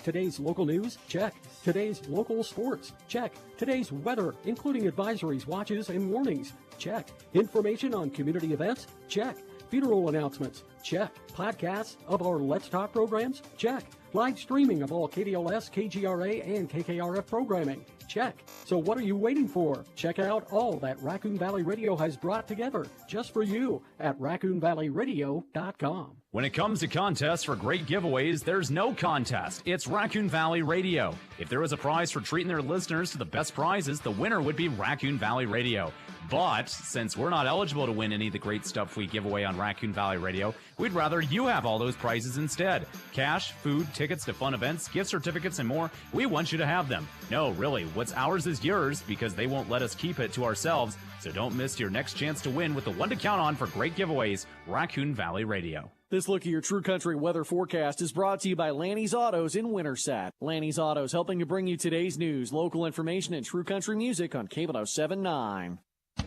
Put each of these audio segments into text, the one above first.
Today's local news? Check. Today's local sports? Check. Today's weather, including advisories, watches, and warnings? Check. Information on community events? Check. Funeral announcements? Check. Podcasts of our Let's Talk programs? Check. Live streaming of all KDLS, KGRA, and KKRF programming? Check. So what are you waiting for? Check out all that Raccoon Valley Radio has brought together just for you at RaccoonValleyRadio.com. When it comes to contests for great giveaways, there's no contest. It's Raccoon Valley Radio. If there was a prize for treating their listeners to the best prizes, the winner would be Raccoon Valley Radio. But since we're not eligible to win any of the great stuff we give away on Raccoon Valley Radio, we'd rather you have all those prizes instead. Cash, food, tickets to fun events, gift certificates, and more. We want you to have them. No, really, what's ours is yours because they won't let us keep it to ourselves. So don't miss your next chance to win with the one to count on for great giveaways, Raccoon Valley Radio. This look at your True Country weather forecast is brought to you by Lanny's Autos in Winterset. Lanny's Autos helping to bring you today's news, local information, and True Country music on Cable 107.9.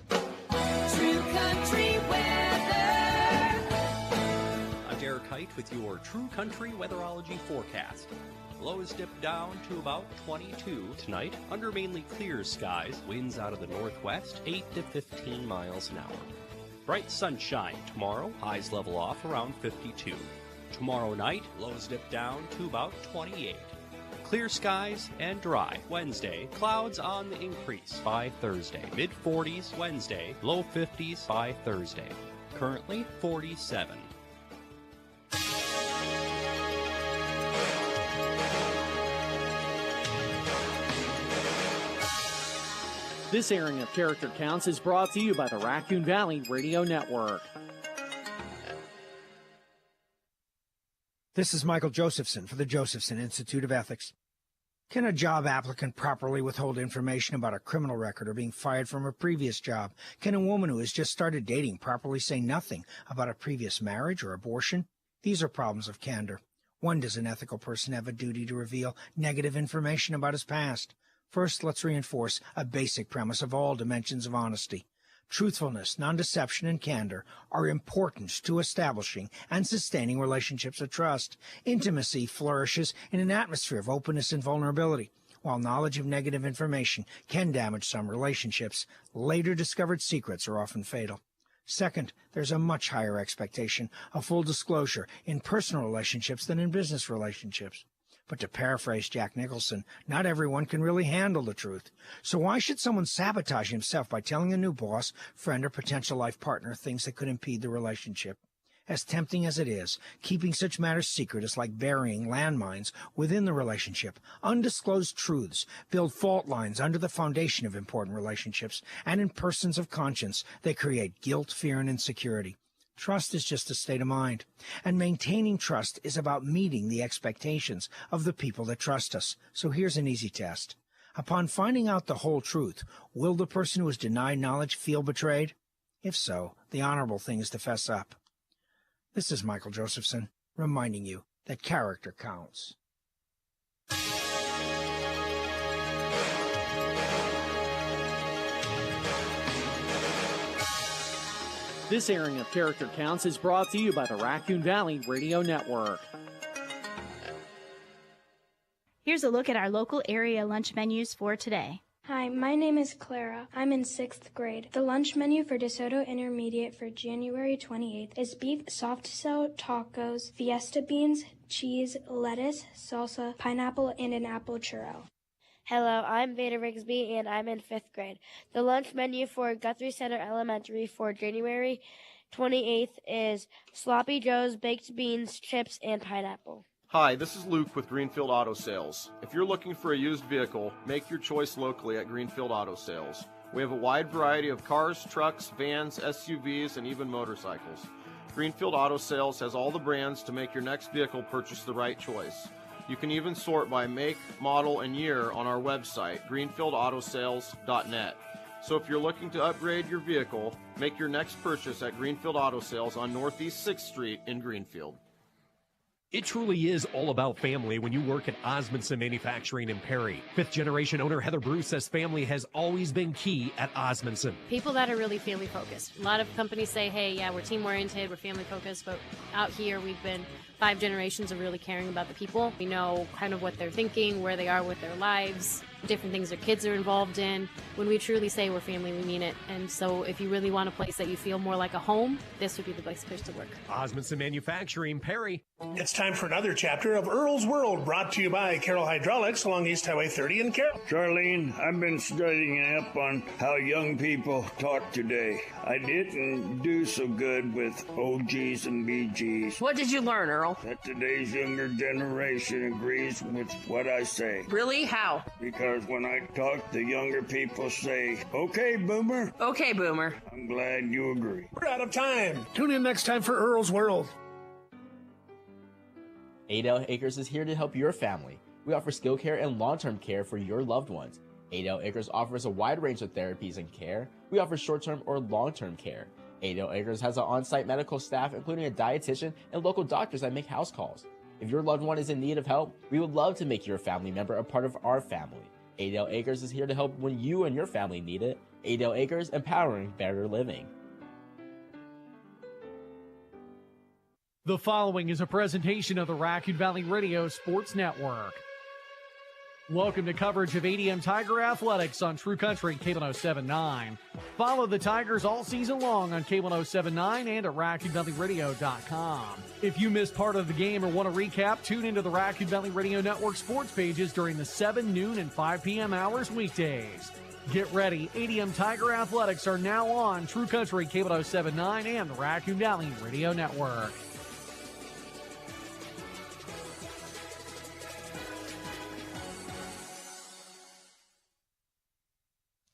True Country weather. I'm Derek Height with your True Country weatherology forecast. Lows dip down to about 22 tonight under mainly clear skies. Winds out of the northwest, 8 to 15 miles an hour. Bright sunshine tomorrow. Highs level off around 52. Tomorrow night, lows dip down to about 28. Clear skies and dry. Wednesday, clouds on the increase by Thursday. Mid-40s Wednesday, low 50s by Thursday. Currently 47. This airing of Character Counts is brought to you by the Raccoon Valley Radio Network. This is Michael Josephson for the Josephson Institute of Ethics. Can a job applicant properly withhold information about a criminal record or being fired from a previous job? Can a woman who has just started dating properly say nothing about a previous marriage or abortion? These are problems of candor. When does an ethical person have a duty to reveal negative information about his past? First, let's reinforce a basic premise of all dimensions of honesty. Truthfulness, non-deception, and candor are important to establishing and sustaining relationships of trust. Intimacy flourishes in an atmosphere of openness and vulnerability. While knowledge of negative information can damage some relationships, later discovered secrets are often fatal. Second, there's a much higher expectation of full disclosure in personal relationships than in business relationships. But to paraphrase Jack Nicholson, not everyone can really handle the truth. So why should someone sabotage himself by telling a new boss, friend, or potential life partner things that could impede the relationship? As tempting as it is, keeping such matters secret is like burying landmines within the relationship. Undisclosed truths build fault lines under the foundation of important relationships, and in persons of conscience, they create guilt, fear, and insecurity. Trust is just a state of mind, and maintaining trust is about meeting the expectations of the people that trust us. So here's an easy test. Upon finding out the whole truth, will the person who is denied knowledge feel betrayed? If so, the honorable thing is to fess up. This is Michael Josephson, reminding you that character counts. This airing of Character Counts is brought to you by the Raccoon Valley Radio Network. Here's a look at our local area lunch menus for today. Hi, my name is Clara. I'm in 6th grade. The lunch menu for DeSoto Intermediate for January 28th is beef soft shell tacos, fiesta beans, cheese, lettuce, salsa, pineapple, and an apple churro. Hello, I'm Veda Rigsby, and I'm in 5th grade. The lunch menu for Guthrie Center Elementary for January 28th is Sloppy Joe's, baked beans, chips, and pineapple. Hi, this is Luke with Greenfield Auto Sales. If you're looking for a used vehicle, make your choice locally at Greenfield Auto Sales. We have a wide variety of cars, trucks, vans, SUVs, and even motorcycles. Greenfield Auto Sales has all the brands to make your next vehicle purchase the right choice. You can even sort by make, model, and year on our website, greenfieldautosales.net. So if you're looking to upgrade your vehicle, make your next purchase at Greenfield Auto Sales on Northeast 6th Street in Greenfield. It truly is all about family when you work at Osmondson Manufacturing in Perry. Fifth-generation owner Heather Bruce says family has always been key at Osmondson. People that are really family-focused. A lot of companies say, hey, yeah, we're team-oriented, we're family-focused, but out here we've been 5 generations of really caring about the people. We know kind of what they're thinking, where they are with their lives, different things their kids are involved in. When we truly say we're family, we mean it. And so if you really want a place that you feel more like a home, this would be the best place to work. Osmondson Manufacturing, Perry. It's time for another chapter of Earl's World, brought to you by Carroll Hydraulics along East Highway 30 in Carroll. Charlene, I've been studying up on how young people talk today. I didn't do so good with OGs and BGs. What did you learn, Earl? That today's younger generation agrees with what I say. Really? How? Because when I talk, the younger people say, okay, Boomer. Okay, Boomer. I'm glad you agree. We're out of time. Tune in next time for Earl's World. Adel Acres is here to help your family. We offer skill care and long-term care for your loved ones. Adel Acres offers a wide range of therapies and care. We offer short-term or long-term care. Adel Acres has an on-site medical staff, including a dietitian and local doctors that make house calls. If your loved one is in need of help, we would love to make your family member a part of our family. Adel Acres is here to help when you and your family need it. Adel Acres, empowering better living. The following is a presentation of the Raccoon Valley Radio Sports Network. Welcome to coverage of ADM Tiger Athletics on True Country K1079. Follow the Tigers all season long on K1079 and at RaccoonValleyRadio.com. If you missed part of the game or want to recap, tune into the Raccoon Valley Radio Network sports pages during the 7, noon, and 5 p.m. hours weekdays. Get ready, ADM Tiger Athletics are now on True Country K1079 and the Raccoon Valley Radio Network.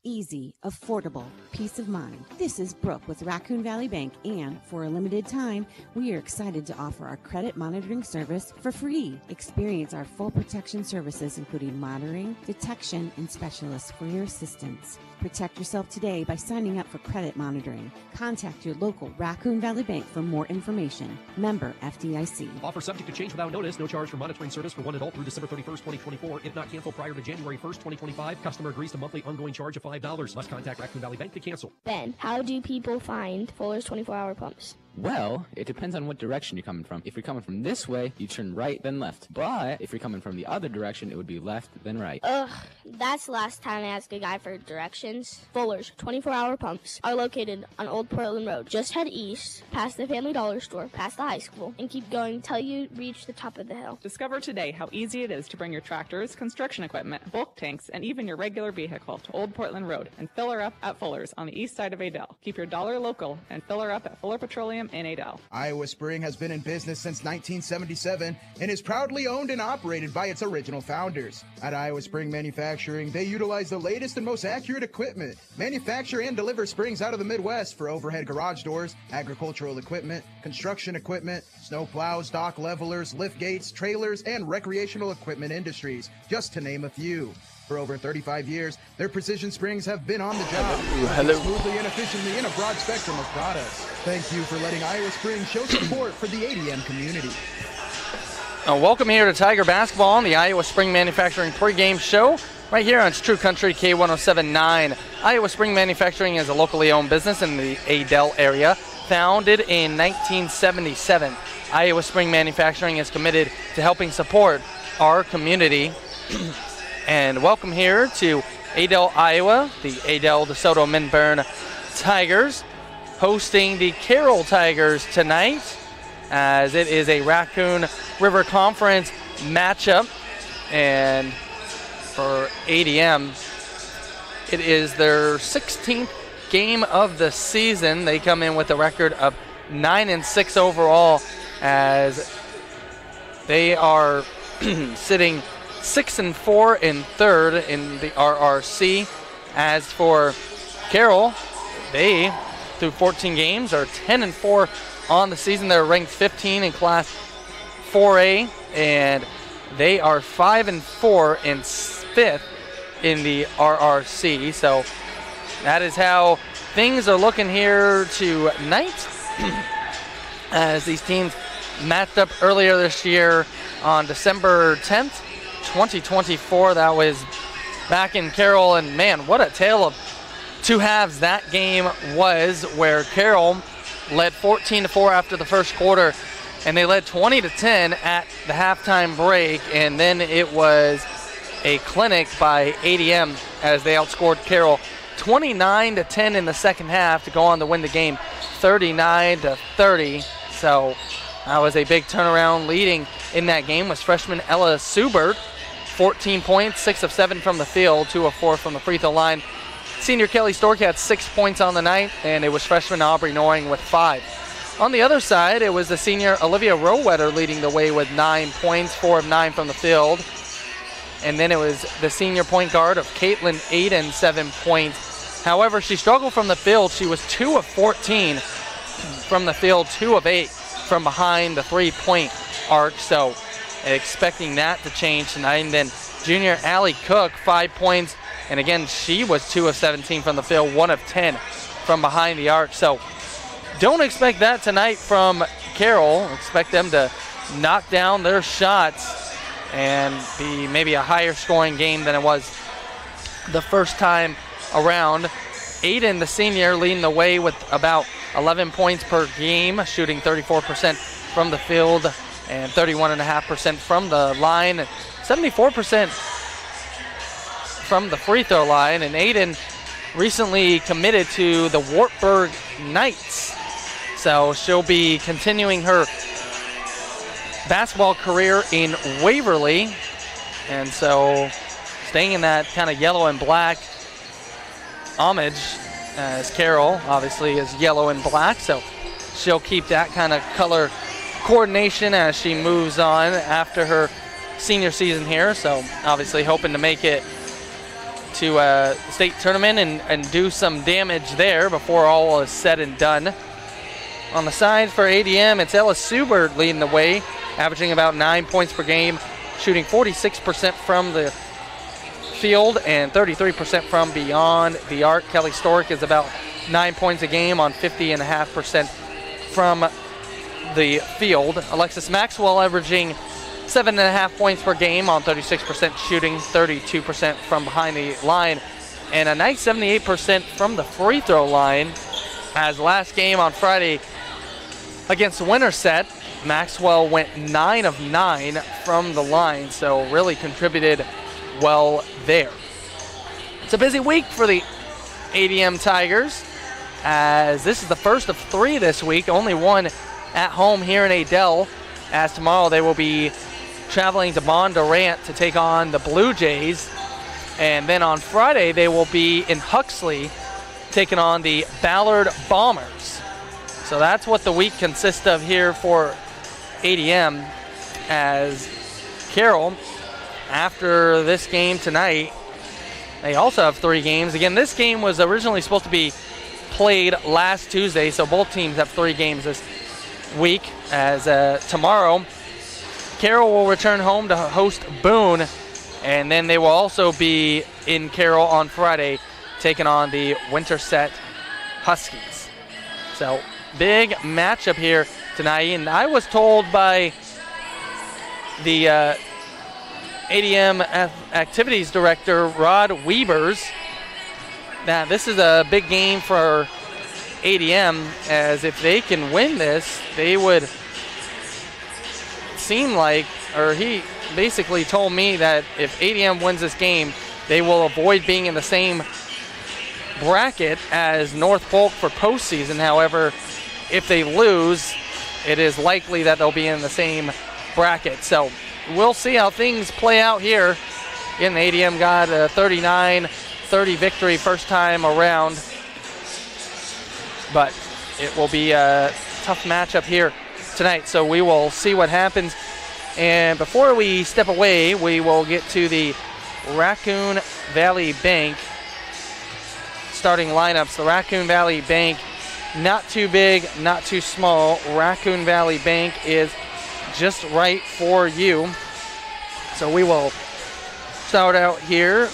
Easy, affordable, peace of mind. This is Brooke with Raccoon Valley Bank, and for a limited time, we are excited to offer our credit monitoring service for free. Experience our full protection services, including monitoring, detection, and specialists for your assistance. Protect yourself today by signing up for credit monitoring. Contact your local Raccoon Valley Bank for more information. Member FDIC. Offer subject to change without notice. No charge for monitoring service for one adult through December 31st, 2024. If not canceled prior to January 1st, 2025, customer agrees to monthly ongoing charge of $5. Must contact Raccoon Valley Bank to cancel. Ben, how do people find Fuller's 24-hour pumps? Well, it depends on what direction you're coming from. If you're coming from this way, you turn right, then left. But if you're coming from the other direction, it would be left, then right. Ugh, that's the last time I asked a guy for directions. Fuller's 24-hour pumps are located on Old Portland Road. Just head east, past the Family Dollar Store, past the high school, and keep going till you reach the top of the hill. Discover today how easy it is to bring your tractors, construction equipment, bulk tanks, and even your regular vehicle to Old Portland Road and fill her up at Fuller's on the east side of Adel. Keep your dollar local and fill her up at Fuller Petroleum in Adel. Iowa Spring has been in business since 1977 and is proudly owned and operated by its original founders. At Iowa Spring Manufacturing, they utilize the latest and most accurate equipment, manufacture and deliver springs out of the Midwest for overhead garage doors, agricultural equipment, construction equipment, snow plows, dock levelers, lift gates, trailers, and recreational equipment industries, just to name a few. For over 35 years, their precision springs have been on the job, smoothly and efficiently in a broad spectrum of products. Thank you for letting Iowa Spring show support for the ADM community. Welcome here to Tiger Basketball on the Iowa Spring Manufacturing pregame show, right here on True Country K1079. Iowa Spring Manufacturing is a locally owned business in the Adel area, founded in 1977. Iowa Spring Manufacturing is committed to helping support our community. And welcome here to Adel, Iowa, the Adel DeSoto Minburn Tigers, hosting the Carroll Tigers tonight, as it is a Raccoon River Conference matchup. And for ADM, it is their 16th game of the season. They come in with a record of 9-6 overall, as they are sitting 6-4 in third in the RRC. As for Carroll, they, through 14 games, are 10-4 on the season. They're ranked 15 in Class 4A, and they are 5-4 in fifth in the RRC. So that is how things are looking here tonight, as these teams matched up earlier this year on December 10th, 2024. That was back in Carroll, and man, what a tale of two halves that game was, where Carroll led 14-4 after the first quarter, and they led 20-10 at the halftime break, and then it was a clinic by ADM as they outscored Carroll 29-10 in the second half to go on to win the game 39-30. So that was a big turnaround. Leading in that game was freshman Ella Subert, 14 points, 6 of 7 from the field, 2 of 4 from the free throw line. Senior Kelly Stork had 6 points on the night, and it was freshman Aubrey Noring with 5. On the other side, it was the senior Olivia Rowetter leading the way with 9 points, 4 of 9 from the field. And then it was the senior point guard of Caitlin Aiden, 7 points. However, she struggled from the field. She was 2 of 14 from the field, 2 of 8 from behind the three-point arc. So expecting that to change tonight. And then junior Allie Cook, 5 points. And again, she was 2 of 17 from the field, 1 of 10 from behind the arc. So don't expect that tonight from Carroll. Expect them to knock down their shots and be maybe a higher scoring game than it was the first time around. Aiden, the senior, leading the way with about 11 points per game, shooting 34% from the field and 31.5% from the line, 74% from the free throw line. And Aiden recently committed to the Wartburg Knights, so she'll be continuing her basketball career in Waverly, and so staying in that kind of yellow and black homage, as Carroll obviously is yellow and black, so she'll keep that kind of color coordination as she moves on after her senior season here. So obviously hoping to make it to a state tournament and do some damage there before all is said and done. On the side for ADM, it's Ella Subert leading the way, averaging about 9 points per game, shooting 46% from the field and 33% from beyond the arc. Kelly Stork is about 9 points a game on 50.5% from the field. Alexis Maxwell averaging 7.5 points per game on 36% shooting, 32% from behind the line, and a nice 78% from the free throw line. As last game on Friday against Winterset, Maxwell went 9 of 9 from the line, so really contributed well there. It's a busy week for the ADM Tigers, as this is the first of 3 this week, only one at home here in Adel, as tomorrow they will be traveling to Bondurant to take on the Blue Jays, and then on Friday they will be in Huxley taking on the Ballard Bombers. So that's what the week consists of here for ADM, as Carroll, after this game tonight, they also have 3 games. Again, this game was originally supposed to be played last Tuesday, so both teams have 3 games this week, as tomorrow Carroll will return home to host Boone, and then they will also be in Carroll on Friday taking on the Winterset Huskies. So big matchup here tonight, and I was told by the ADM Activities Director Rod Wiebers that this is a big game for ADM, as if they can win this, they would seem like, or he basically told me that if ADM wins this game, they will avoid being in the same bracket as North Polk for postseason. However, if they lose, it is likely that they'll be in the same bracket. So we'll see how things play out here. Again, ADM got a 39-30 victory first time around, but it will be a tough matchup here tonight, so we will see what happens. And before we step away, we will get to the Raccoon Valley Bank starting lineups. The Raccoon Valley Bank, not too big, not too small. Raccoon Valley Bank is just right for you. So we will start out here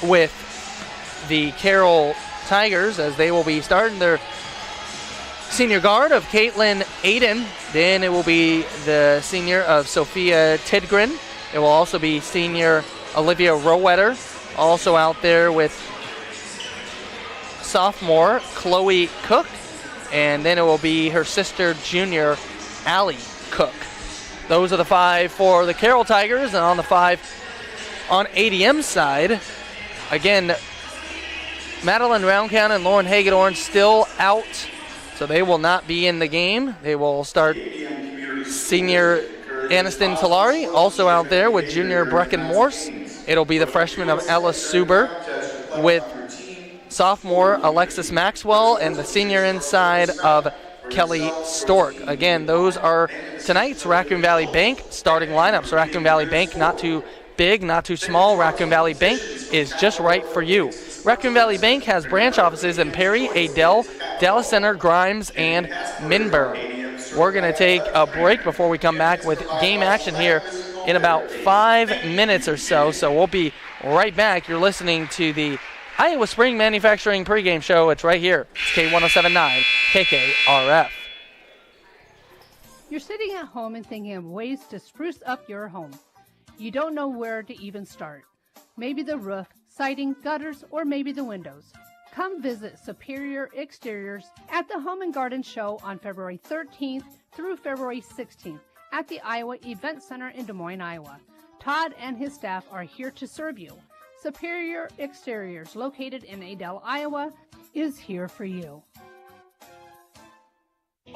with the Carroll Tigers, as they will be starting their senior guard of Caitlin Aiden. Then it will be the senior of Sophia Tidgren. It will also be senior Olivia Rowetter, also out there with sophomore Chloe Cook. And then it will be her sister, junior Allie Cook. Those are the 5 for the Carroll Tigers, and on the 5 on ADM side, again, Madeline Roundcount and Lauren Hagedorn still out, so they will not be in the game. They will start senior Aniston Talari, also out there with junior Brecken Morse. It'll be the freshman of Ella Suber with sophomore Alexis Maxwell and the senior inside of Kelly Stork. Again, those are tonight's Raccoon Valley Bank starting lineups. Raccoon Valley Bank, not too big, not too small. Raccoon Valley Bank is just right for you. Raccoon Valley Bank has branch offices in Perry, Adel, Dallas Center, Grimes, and Minburn. We're going to take a break before we come back with game action here in about 5 minutes or so. So we'll be right back. You're listening to the Iowa Spring Manufacturing pregame show. It's right here. It's K1079 KKRF. You're sitting at home and thinking of ways to spruce up your home. You don't know where to even start. Maybe the roof, siding, gutters, or maybe the windows. Come visit Superior Exteriors at the Home and Garden Show on February 13th through February 16th at the Iowa Event Center in Des Moines, Iowa. Todd and his staff are here to serve you. Superior Exteriors, located in Adel, Iowa, is here for you.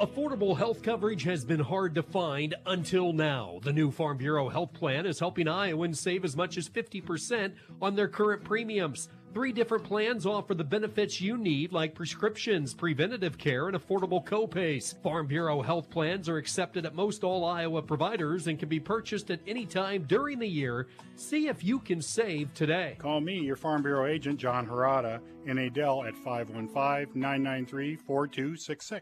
Affordable health coverage has been hard to find until now. The new Farm Bureau Health Plan is helping Iowans save as much as 50% on their current premiums. 3 different plans offer the benefits you need, like prescriptions, preventative care, and affordable copays. Farm Bureau Health Plans are accepted at most all Iowa providers and can be purchased at any time during the year. See if you can save today. Call me, your Farm Bureau agent, John Harada, in Adel at 515-993-4266.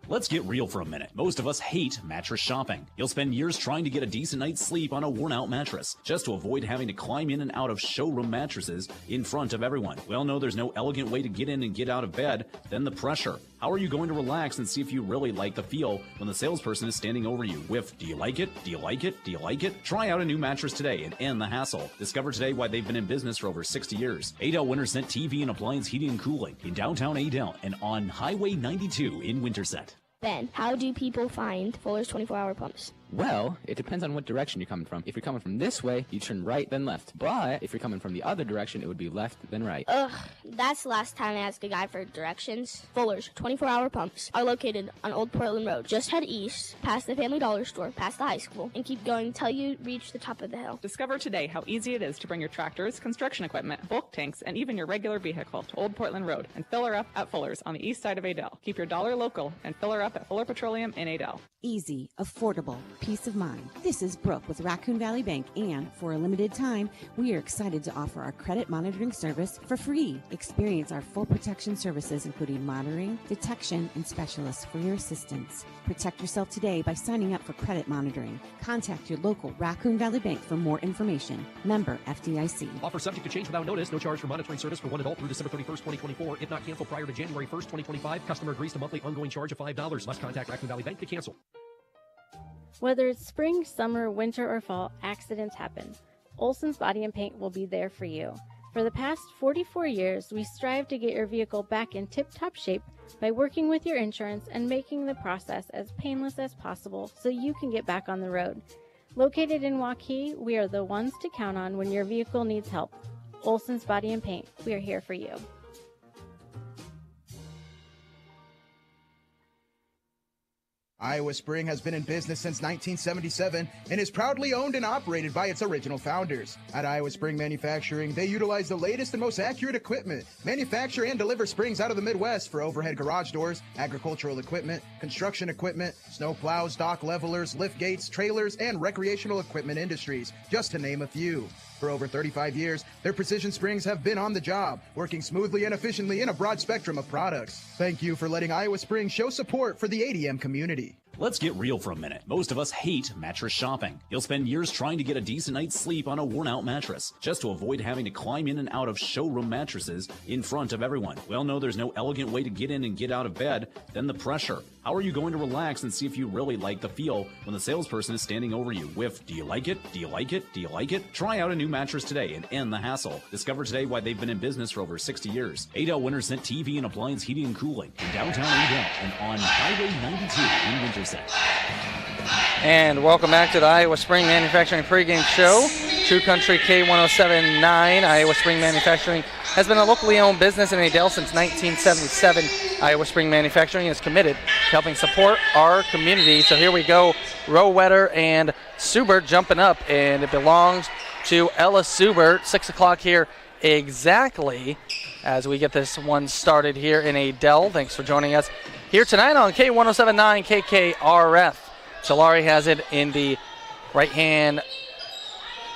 Let's get real for a minute. Most of us hate mattress shopping. You'll spend years trying to get a decent night's sleep on a worn-out mattress, just to avoid having to climb in and out of showroom mattresses in front of everyone. Well, no, there's no elegant way to get in and get out of bed than the pressure. How are you going to relax and see if you really like the feel when the salesperson is standing over you with, do you like it? Do you like it? Do you like it? Try out a new mattress today and end the hassle. Discover today why they've been in business for over 60 years. Adel Winterset TV and Appliance Heating and Cooling in downtown Adel and on Highway 92 in Winterset. Ben, how do people find Fuller's 24-hour pumps? Well, it depends on what direction you're coming from. If you're coming from this way, you turn right, then left. But if you're coming from the other direction, it would be left, then right. Ugh, that's the last time I asked a guy for directions. Fuller's 24-hour pumps are located on Old Portland Road. Just head east, past the Family Dollar Store, past the high school, and keep going until you reach the top of the hill. Discover today how easy it is to bring your tractors, construction equipment, bulk tanks, and even your regular vehicle to Old Portland Road and fill her up at Fuller's on the east side of Adel. Keep your dollar local and fill her up at Fuller Petroleum in Adel. Easy, affordable, peace of mind. This is Brooke with Raccoon Valley Bank, and for a limited time, we are excited to offer our credit monitoring service for free. Experience our full protection services, including monitoring, detection, and specialists for your assistance. Protect yourself today by signing up for credit monitoring. Contact your local Raccoon Valley Bank for more information. Member FDIC. Offer subject to change without notice. No charge for monitoring service for one adult through December 31st, 2024. If not canceled prior to January 1st, 2025, customer agrees to monthly ongoing charge of $5. Must contact Raccoon Valley Bank to cancel. Whether it's spring, summer, winter, or fall, accidents happen. Olson's Body and Paint will be there for you. For the past 44 years, we strive to get your vehicle back in tip-top shape by working with your insurance and making the process as painless as possible so you can get back on the road. Located in Waukee, we are the ones to count on when your vehicle needs help. Olson's Body and Paint, we are here for you. Iowa Spring has been in business since 1977 and is proudly owned and operated by its original founders. At Iowa Spring Manufacturing, they utilize the latest and most accurate equipment, manufacture and deliver springs out of the Midwest for overhead garage doors, agricultural equipment, construction equipment, snow plows, dock levelers, lift gates, trailers, and recreational equipment industries, just to name a few. For over 35 years, their precision springs have been on the job, working smoothly and efficiently in a broad spectrum of products. Thank you for letting Iowa Spring show support for the ADM community. Let's get real for a minute. Most of us hate mattress shopping. You'll spend years trying to get a decent night's sleep on a worn-out mattress, just to avoid having to climb in and out of showroom mattresses in front of everyone. Well, no, there's no elegant way to get in and get out of bed than the pressure. How are you going to relax and see if you really like the feel when the salesperson is standing over you with, do you like it? Do you like it? Do you like it? Try out a new mattress today and end the hassle. Discover today why they've been in business for over 60 years. Adel Winter Scent TV and Appliance Heating and Cooling in downtown Adel and on Highway 92 in Winterset. And welcome back to the Iowa Spring Manufacturing pregame show. True Country K1079. Iowa Spring Manufacturing has been a locally owned business in Adel since 1977. Iowa Spring Manufacturing is committed to helping support our community. So here we go. Rowetter and Subert jumping up, and it belongs to Ella Subert. 6 o'clock here exactly as we get this one started here in Adel. Thanks for joining us here tonight on K1079 KKRF. Talari has it in the right-hand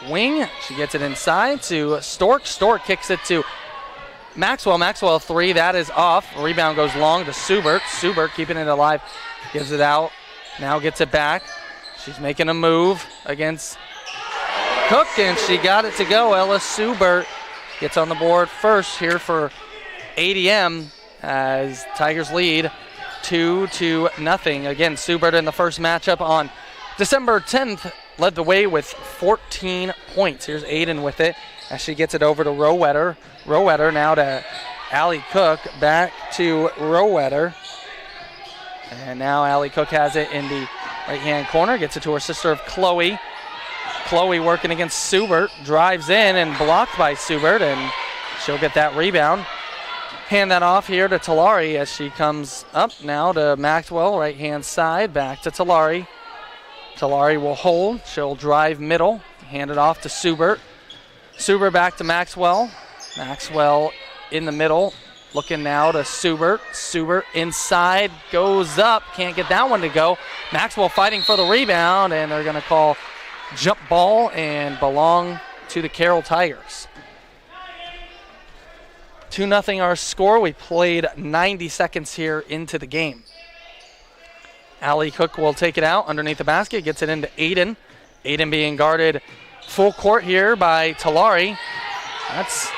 wing. She gets it inside to Stork. Stork kicks it to Maxwell. Maxwell 3. That is off. Rebound goes long to Subert. Subert keeping it alive. Gives it out. Now gets it back. She's making a move against Cook, and she got it to go. Ella Subert gets on the board first here for ADM as Tigers lead 2-0. Again, Subert in the first matchup on December 10th led the way with 14 points. Here's Aiden with it as she gets it over to Rowetter. Rowetter now to Allie Cook. Back to Rowetter. And now Allie Cook has it in the right-hand corner. Gets it to her sister of Chloe. Chloe working against Subert. Drives in and blocked by Subert, and she'll get that rebound. Hand that off here to Talari as she comes up now to Maxwell, right-hand side, back to Talari. Talari will hold. She'll drive middle, hand it off to Subert. Subert back to Maxwell. Maxwell in the middle, looking now to Subert. Subert inside, goes up, can't get that one to go. Maxwell fighting for the rebound, and they're going to call jump ball and belong to the Carroll Tigers. 2-0 our score. We played 90 seconds here into the game. Allie Cook will take it out underneath the basket, gets it into Aiden. Aiden being guarded full court here by Talari. That's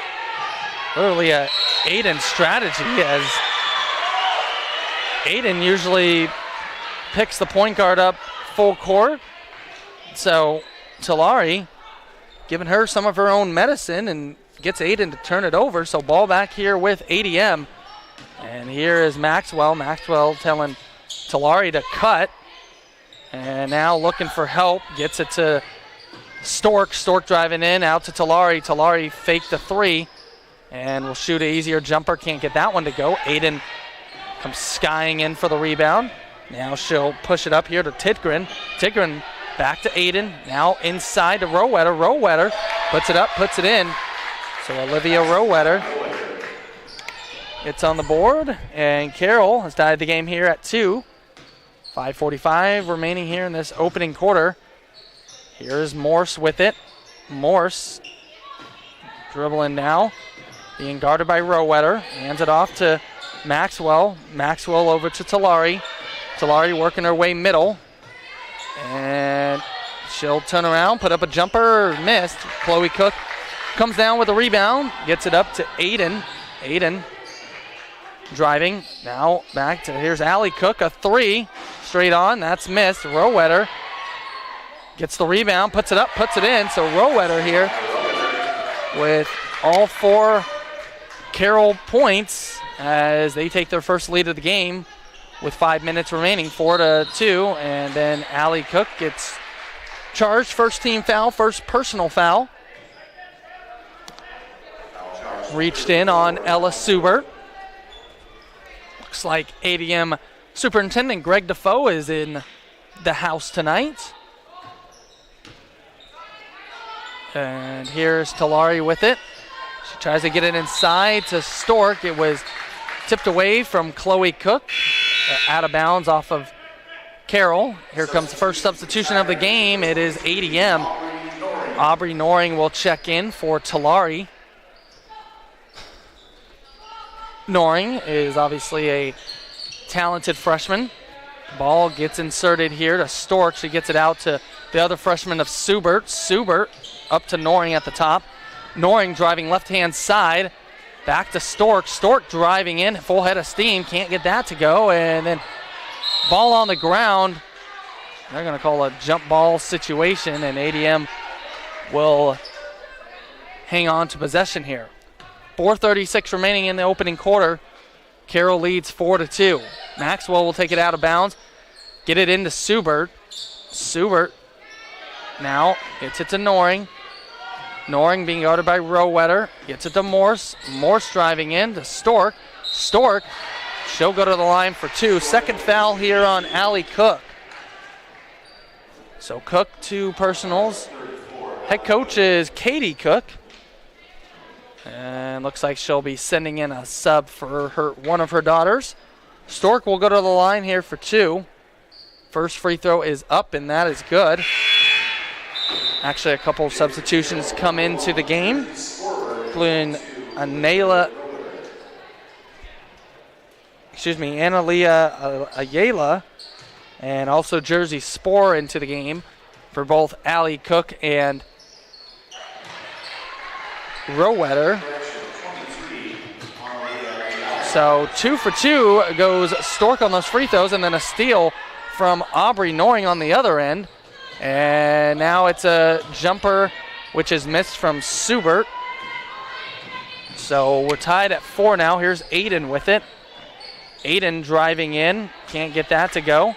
literally a Aiden strategy, as Aiden usually picks the point guard up full court. So Talari giving her some of her own medicine and gets Aiden to turn it over. So ball back here with ADM. And here is Maxwell. Maxwell telling Talari to cut. And now looking for help. Gets it to Stork. Stork driving in, out to Talari. Talari faked the 3 and will shoot an easier jumper. Can't get that one to go. Aiden comes skying in for the rebound. Now she'll push it up here to Tidgren. Tidgren back to Aiden. Now inside to Rowetter. Rowetter puts it up, puts it in. So Olivia Rowetter gets on the board, and Carroll has tied the game here at 2. 5:45 remaining here in this opening quarter. Here's Morse with it. Morse dribbling now, being guarded by Rowetter. Hands it off to Maxwell. Maxwell over to Talari. Talari working her way middle. And she'll turn around, put up a jumper, missed. Chloe Cook comes down with a rebound, gets it up to Aiden. Aiden driving, now back to, here's Allie Cook, a 3, straight on, that's missed. Rowetter gets the rebound, puts it up, puts it in. So Rowetter here with all 4 Carroll points as they take their first lead of the game with 5 minutes remaining, 4-2. And then Allie Cook gets charged, first team foul, first personal foul. Reached in on Ella Subert. Looks like ADM Superintendent Greg Defoe is in the house tonight. And here's Talari with it. She tries to get it inside to Stork. It was tipped away from Chloe Cook. Out of bounds off of Carroll. Here comes the first substitution of the game. It is ADM. Aubrey Noring will check in for Talari. Noring is obviously a talented freshman. Ball gets inserted here to Stork. She gets it out to the other freshman of Subert. Subert up to Noring at the top. Noring driving left-hand side. Back to Stork. Stork driving in, full head of steam. Can't get that to go. And then ball on the ground. They're going to call a jump ball situation, and ADM will hang on to possession here. 4:36 remaining in the opening quarter. Carroll leads 4-2. Maxwell will take it out of bounds. Get it into Subert. Subert now gets it to Noring. Noring being guarded by Rowetter. Gets it to Morse. Morse driving in to Stork. Stork, she'll go to the line for 2. Second foul here on Allie Cook. So Cook, 2 personals. Head coach is Katie Cook. And looks like she'll be sending in a sub for one of her daughters. Stork will go to the line here for 2. First free throw is up, and that is good. Actually, a couple of substitutions come into the game, including Analia Ayala, and also Jersey Spore into the game for both Allie Cook and Rowetter. So 2 for 2 goes Stork on those free throws, and then a steal from Aubrey Noring on the other end. And now it's a jumper which is missed from Subert. So we're tied at 4 now. Here's Aiden with it. Aiden driving in, can't get that to go.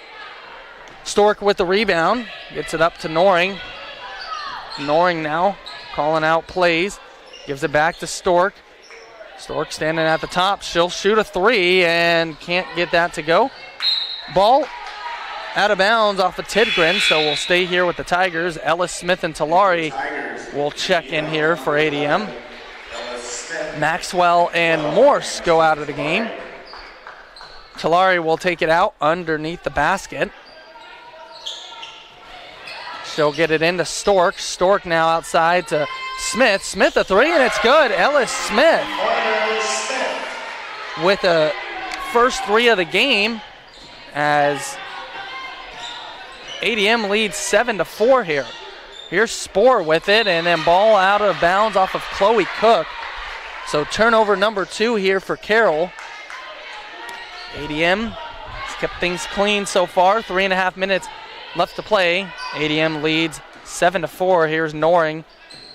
Stork with the rebound, gets it up to Noring. Noring now calling out plays. Gives it back to Stork. Stork standing at the top. She'll shoot a 3 and can't get that to go. Ball out of bounds off of Tidgren, so we'll stay here with the Tigers. Ellis Smith and Talari will check in here for ADM. Maxwell and Morse go out of the game. Talari will take it out underneath the basket. She'll get it into Stork. Stork now outside to Smith. Smith a 3, and it's good. Ellis Smith with the first 3 of the game as ADM leads 7-4 here. Here's Spore with it, and then ball out of bounds off of Chloe Cook. So turnover number 2 here for Carroll. ADM has kept things clean so far. 3.5 minutes left to play. ADM leads 7-4. Here's Noring.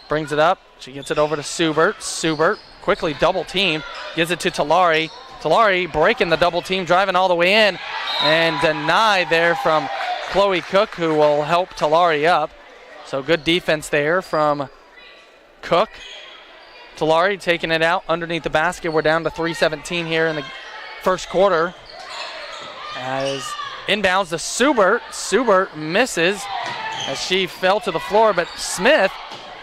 Brings it up. She gets it over to Subert. Subert quickly double team. Gives it to Talari. Talari breaking the double team, driving all the way in. And denied there from Chloe Cook, who will help Talari up. So good defense there from Cook. Talari taking it out underneath the basket. We're down to 3:17 here in the first quarter. As inbounds to Subert. Subert misses as she fell to the floor, but Smith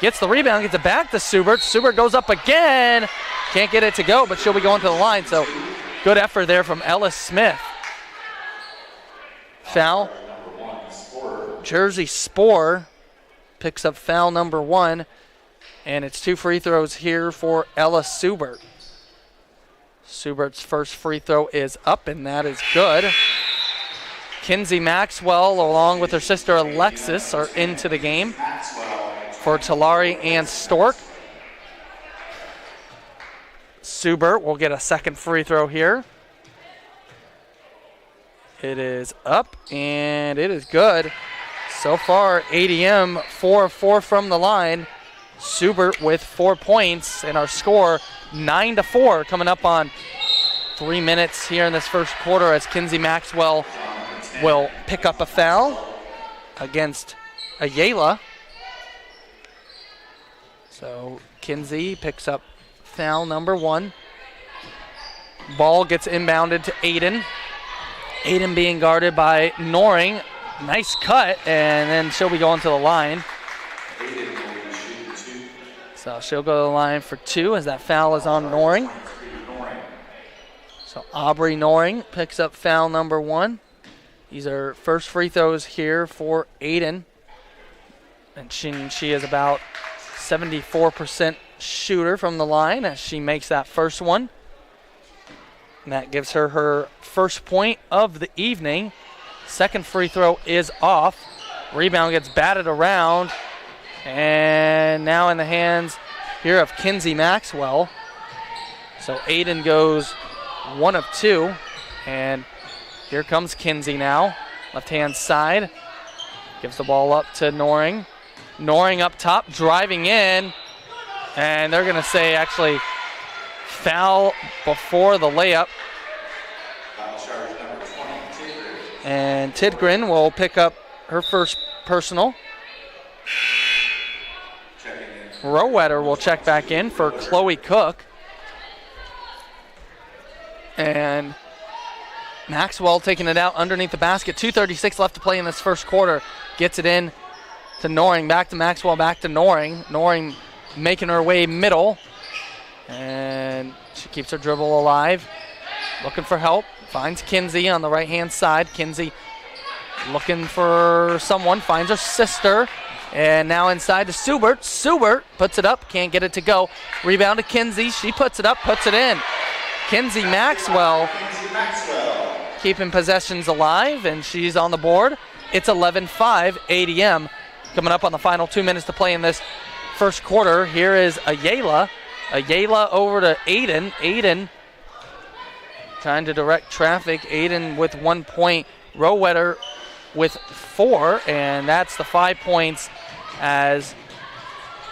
gets the rebound, gets it back to Subert. Subert goes up again. Can't get it to go, but she'll be going to the line. So good effort there from Ellis Smith. Foul. Jersey Spore picks up foul number 1, and it's 2 free throws here for Ella Subert. Subert's first free throw is up, and that is good. Kinsey Maxwell, along with her sister Alexis, are into the game for Talari and Stork. Subert will get a second free throw here. It is up, and it is good. So far, ADM 4 of 4 from the line. Subert with 4 points, and our score 9-4, coming up on 3 minutes here in this first quarter as Kinsey Maxwell will pick up a foul against Ayala. So Kinsey picks up foul number 1. Ball gets inbounded to Aiden. Aiden being guarded by Noring. Nice cut, and then she'll be going to the line. So she'll go to the line for 2 as that foul is on Noring. So Aubrey Noring picks up foul number 1. These are first free throws here for Aiden. And she is about 74% shooter from the line as she makes that first one. And that gives her her first point of the evening. Second free throw is off. Rebound gets batted around. And now in the hands here of Kinsey Maxwell. So Aiden goes 1 of 2. And here comes Kinsey now. Left-hand side. Gives the ball up to Noring. Noring up top, driving in. And they're going to say actually foul before the layup. And Tidgren will pick up her first personal. Rowetter will check back in for Chloe Cook. And Maxwell taking it out underneath the basket. 2:36 left to play in this first quarter. Gets it in to Noring. Back to Maxwell, back to Noring. Noring making her way middle. And she keeps her dribble alive. Looking for help. Finds Kinsey on the right-hand side. Kinsey looking for someone. Finds her sister. And now inside to Subert. Subert puts it up. Can't get it to go. Rebound to Kinsey. She puts it up. Puts it in. Kinsey Maxwell keeping possessions alive. And she's on the board. It's 11-5 ADM. Coming up on the final 2 minutes to play in this first quarter. Here is Ayala. Ayala over to Aiden. Aiden trying to direct traffic. Aiden with 1 point. Rowetter with 4. And that's the 5 points as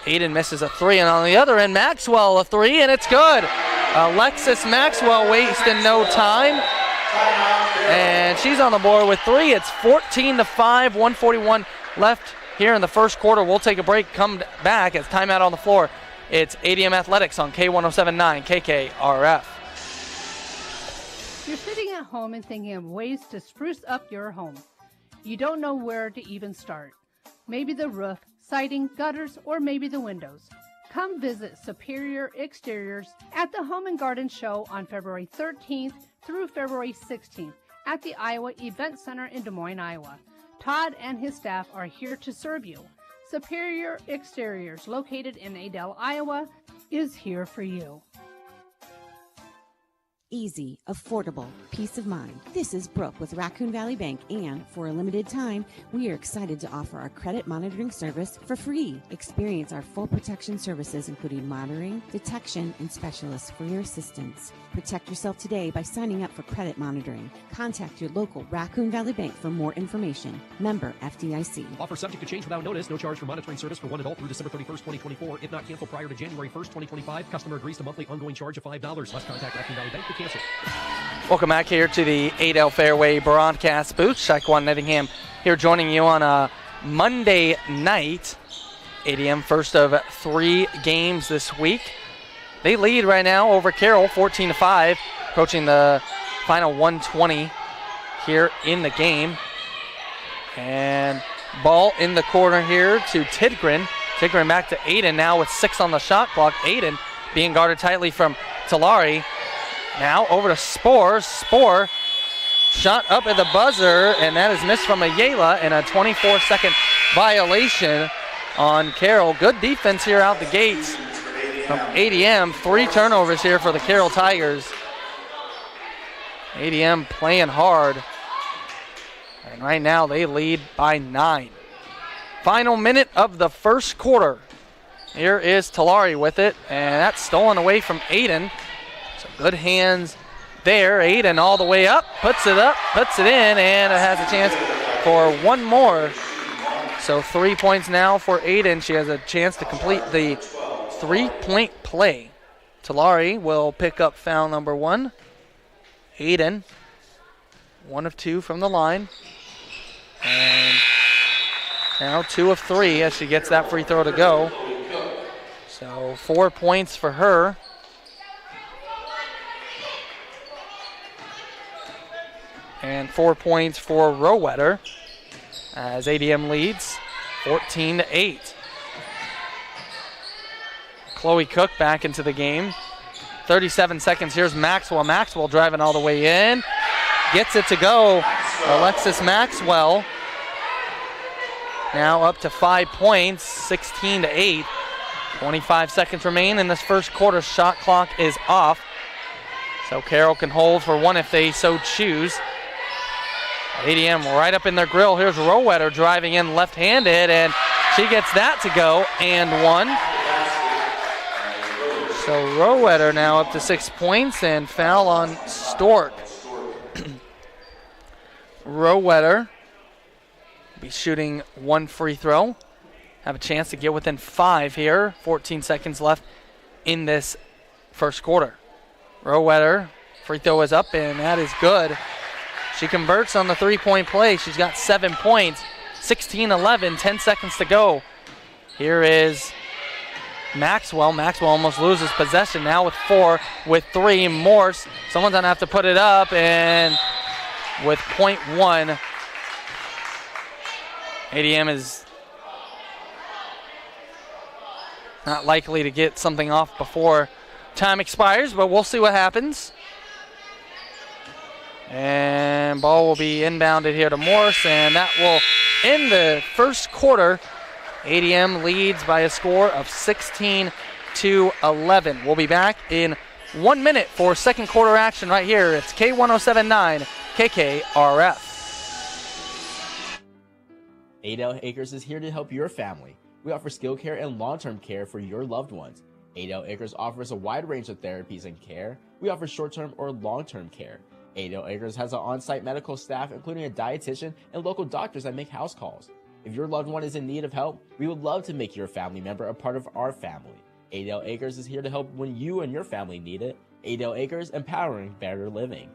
Aiden misses a 3. And on the other end, Maxwell a 3, and it's good. Alexis Maxwell wasting no time. And she's on the board with 3. It's 14-5, 1:41 left here in the first quarter. We'll take a break, come back as timeout on the floor. It's ADM Athletics on K107.9 KKRF. You're sitting at home and thinking of ways to spruce up your home. You don't know where to even start. Maybe the roof, siding, gutters, or maybe the windows. Come visit Superior Exteriors at the Home and Garden Show on February 13th through February 16th at the Iowa Event Center in Des Moines, Iowa. Todd and his staff are here to serve you. Superior Exteriors, located in Adel, Iowa, is here for you. Easy, affordable, peace of mind. This is Brooke with Raccoon Valley Bank, and for a limited time, we are excited to offer our credit monitoring service for free. Experience our full protection services, including monitoring, detection, and specialists for your assistance. Protect yourself today by signing up for credit monitoring. Contact your local Raccoon Valley Bank for more information. Member FDIC. Offer subject to change without notice. No charge for monitoring service for one adult through December 31st, 2024. If not canceled prior to January 1st, 2025, customer agrees to monthly ongoing charge of $5. Must contact Raccoon Valley Bank to cancel. Welcome back here to the Adel Fairway broadcast booth. Shaquan Nettingham here joining you on a Monday night. ADM first of 3 games this week. They lead right now over Carroll 14-5, approaching the final 120 here in the game. And ball in the corner here to Tidgren. Tidgren back to Aiden now with 6 on the shot clock. Aiden being guarded tightly from Talari. Now over to Spore. Spore shot up at the buzzer, and that is missed from Ayala, and a 24-second violation on Carroll. Good defense here out the gates from ADM. 3 turnovers here for the Carroll Tigers. ADM playing hard. And right now they lead by 9. Final minute of the first quarter. Here is Talari with it, and that's stolen away from Aiden. So good hands there. Aiden all the way up, puts it up, puts it in, and it has a chance for one more. So 3 points now for Aiden. She has a chance to complete the 3-point play. Talari will pick up foul number 1. Aiden, 1 of 2 from the line. And now 2 of 3 as she gets that free throw to go. So 4 points for her. And 4 points for Rowetter as ADM leads 14-8. Chloe Cook back into the game. 37 seconds. Here's Maxwell. Maxwell driving all the way in. Gets it to go. Alexis Maxwell now up to 5 points, 16-8. 25 seconds remain in this first quarter. Shot clock is off. So Carroll can hold for one if they so choose. ADM right up in their grill. Here's Rowetter driving in left-handed, and she gets that to go, and one. So Rowetter now up to 6 points, and foul on Stork. Rowetter be shooting one free throw. Have a chance to get within 5 here. 14 seconds left in this first quarter. Rowetter, free throw is up, and that is good. She converts on the three-point play. She's got 7 points, 16-11, 10 seconds to go. Here is Maxwell. Maxwell almost loses possession now with 4, with 3. Morse, someone's going to have to put it up, and with .1, ADM is not likely to get something off before time expires, but we'll see what happens. And ball will be inbounded here to Morse, and that will end the first quarter. ADM leads by a score of 16-11. We'll be back in 1 minute for second quarter action right here. It's K1079 KKRF. Adel Acres is here to help your family. We offer skilled care and long-term care for your loved ones. Adel Acres offers a wide range of therapies and care. We offer short-term or long-term care. Adel Acres has an on-site medical staff, including a dietitian and local doctors that make house calls. If your loved one is in need of help, we would love to make your family member a part of our family. Adel Acres is here to help when you and your family need it. Adel Acres, empowering better living.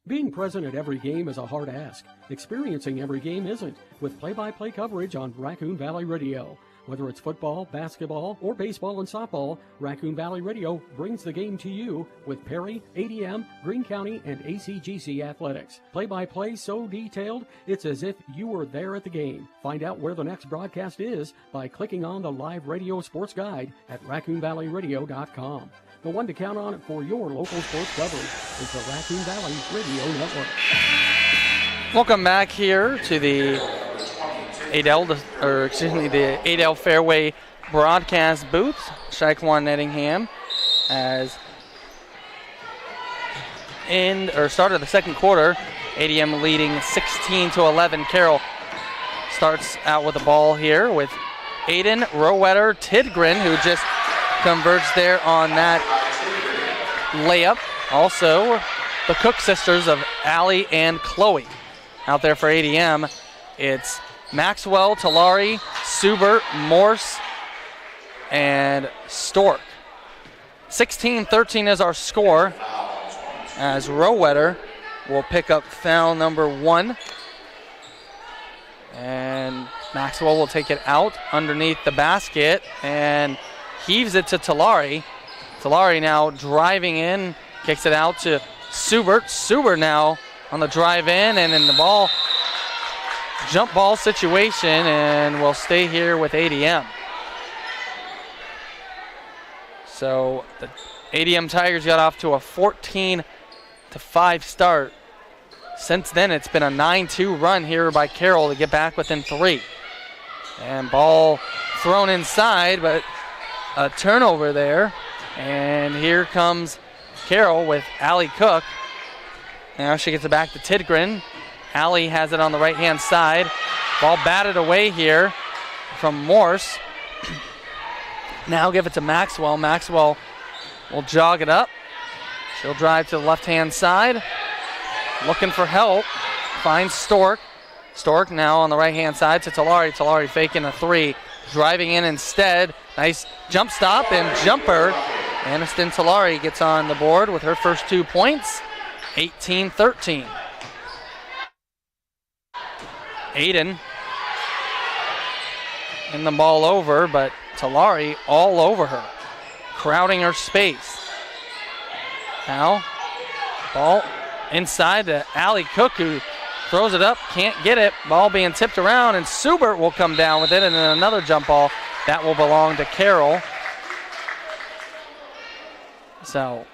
Being present at every game is a hard ask. Experiencing every game isn't, with play-by-play coverage on Raccoon Valley Radio. Whether it's football, basketball, or baseball and softball, Raccoon Valley Radio brings the game to you with Perry, ADM, Greene County, and ACGC athletics. Play-by-play so detailed, it's as if you were there at the game. Find out where the next broadcast is by clicking on the live radio sports guide at RaccoonValleyRadio.com. The one to count on for your local sports coverage is the Raccoon Valley Radio Network. Welcome back here to the the Adel Fairway broadcast booth. Shaquan Nettingham as start of the second quarter. ADM leading 16-11. Carroll starts out with the ball here with Aiden, Rowetter, Tidgren, who just converts there on that layup. Also, the Cook sisters of Allie and Chloe. Out there for ADM, it's Maxwell, Talari, Subert, Morse, and Stork. 16-13 is our score, as Rowetter will pick up foul number 1. And Maxwell will take it out underneath the basket and heaves it to Talari. Talari now driving in, kicks it out to Subert. Subert now on the drive in, and in the ball, jump ball situation, and we'll stay here with ADM. So the ADM Tigers got off to a 14-5 start. Since then, it's been a 9-2 run here by Carroll to get back within 3. And ball thrown inside, but a turnover there. And here comes Carroll with Allie Cook. Now she gets it back to Tidgren. Allie has it on the right-hand side. Ball batted away here from Morse. Now give it to Maxwell. Maxwell will jog it up. She'll drive to the left-hand side. Looking for help. Finds Stork. Stork now on the right-hand side to Talari. Talari faking a 3. Driving in instead. Nice jump stop and jumper. Aniston Talari gets on the board with her first 2 points. 18-13. Aiden in the ball over, but Talari all over her, crowding her space. Now, ball inside to Allie Cook, who throws it up, can't get it. Ball being tipped around, and Subert will come down with it, and then another jump ball that will belong to Carroll. So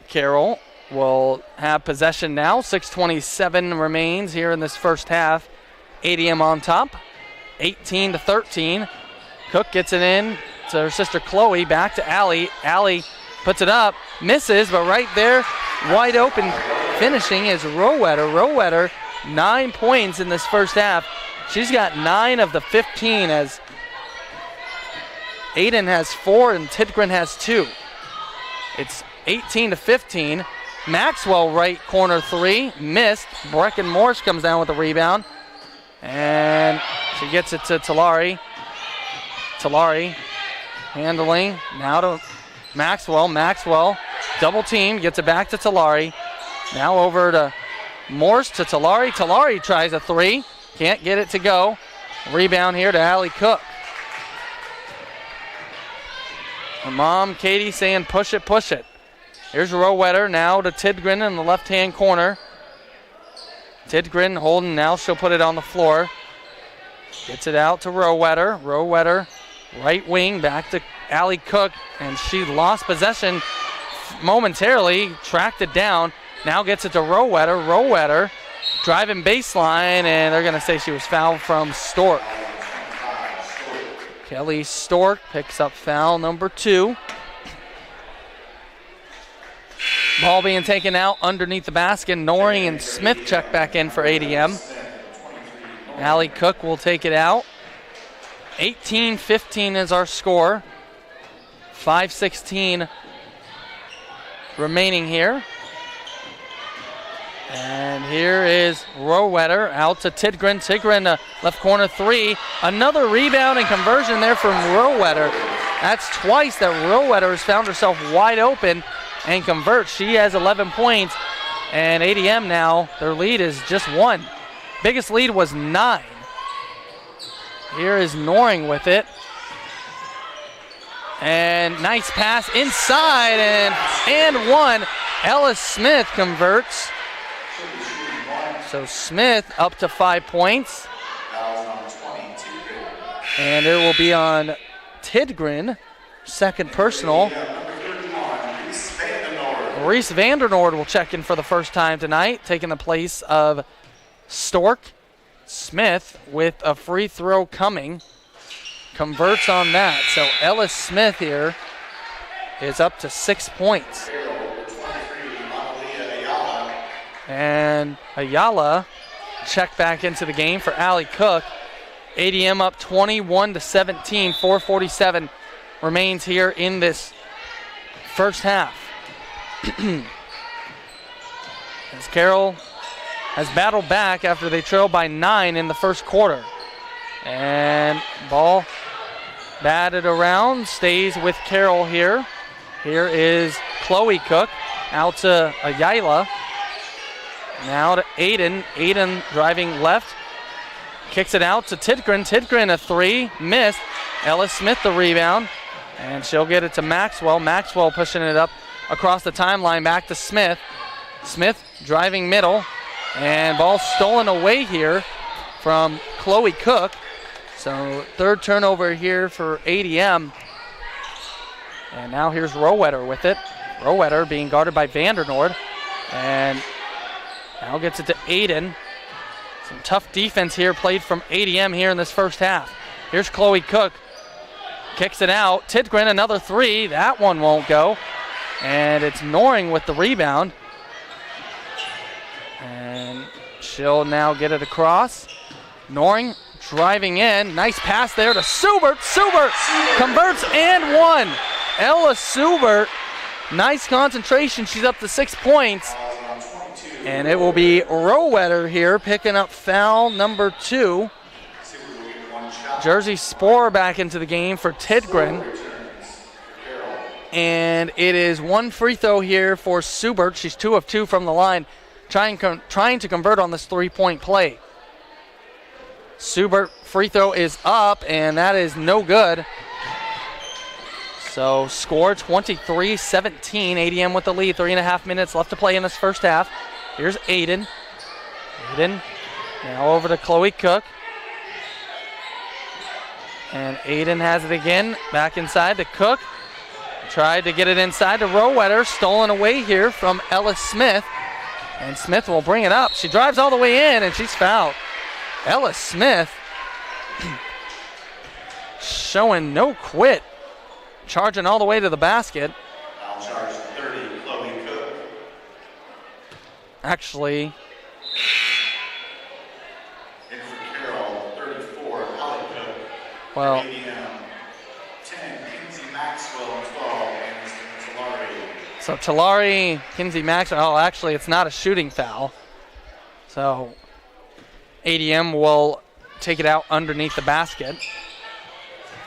Carroll will have possession now. 6:27 remains here in this first half. ADM on top, 18-13. Cook gets it in to her sister Chloe, back to Allie. Allie puts it up, misses, but right there, wide open finishing is Rowetter. Rowetter, 9 points in this first half. She's got 9 of the 15 as Aiden has 4 and Tidgren has 2. It's 18-15. Maxwell right corner 3, missed. Brecken Morse comes down with the rebound. And she gets it to Talari. Talari handling, now to Maxwell. Maxwell, double team, gets it back to Talari. Now over to Morse to Talari. Talari tries a 3, can't get it to go. Rebound here to Allie Cook. Her mom, Katie, saying push it, push it. Here's Rowetter now to Tidgren in the left-hand corner. Tidgren holding now, she'll put it on the floor. Gets it out to Rowetter. Rowetter, right wing, back to Allie Cook, and she lost possession momentarily, tracked it down. Now gets it to Rowetter. Rowetter driving baseline, and they're going to say she was fouled from Stork. Kelly Stork picks up foul number 2. Ball being taken out underneath the basket. Noring and Smith check back in for ADM. Allie Cook will take it out. 18-15 is our score. 5:16 remaining here. And here is Rowetter out to Tidgren. Tidgren, left corner 3. Another rebound and conversion there from Rowetter. That's twice that Rowetter has found herself wide open and converts. She has 11 points, and ADM now, their lead is just 1. Biggest lead was 9. Here is Noring with it. And nice pass inside, and 1. Ellis Smith converts. So Smith up to 5 points. And it will be on Tidgren, second personal. Reese Vandernoord will check in for the first time tonight, taking the place of Stork. Smith with a free throw coming. Converts on that. So Ellis Smith here is up to 6 points. And Ayala checked back into the game for Allie Cook. ADM up 21-17. 4:47 remains here in this first half. As Carroll has battled back after they trailed by 9 in the first quarter. And ball batted around, stays with Carroll here. Here is Chloe Cook out to Ayala. Now to Aiden. Aiden driving left. Kicks it out to Tidgren. Tidgren a 3. Missed. Ellis Smith the rebound. And she'll get it to Maxwell. Maxwell pushing it up across the timeline back to Smith. Smith driving middle. And ball stolen away here from Chloe Cook. So third turnover here for ADM. And now here's Rowetter with it. Rowetter being guarded by Vandernoord. And now gets it to Aiden. Some tough defense here played from ADM here in this first half. Here's Chloe Cook. Kicks it out. Tidgren another 3. That one won't go. And it's Noring with the rebound. And she'll now get it across. Noring driving in. Nice pass there to Subert. Subert converts and 1. Ella Subert. Nice concentration. She's up to 6 points. And it will be Rowetter here picking up foul number 2. Jersey Spore back into the game for Tidgren. And it is 1 free throw here for Subert. She's 2 of 2 from the line, trying to convert on this 3-point play. Subert free throw is up, and that is no good. So score 23-17. ADM with the lead. 3.5 minutes left to play in this first half. Here's Aiden. Aiden now over to Chloe Cook. And Aiden has it again. Back inside to Cook. Tried to get it inside to Rowetter. Stolen away here from Ellis Smith. And Smith will bring it up. She drives all the way in, and she's fouled. Ellis Smith showing no quit. Charging all the way to the basket. actually, And for Carroll, 34, Holly Cook. well, ADM, 10, Kinsey Maxwell, 12, and Talari. so Talari, Kinsey Maxwell, oh, actually, it's not a shooting foul. So ADM will take it out underneath the basket.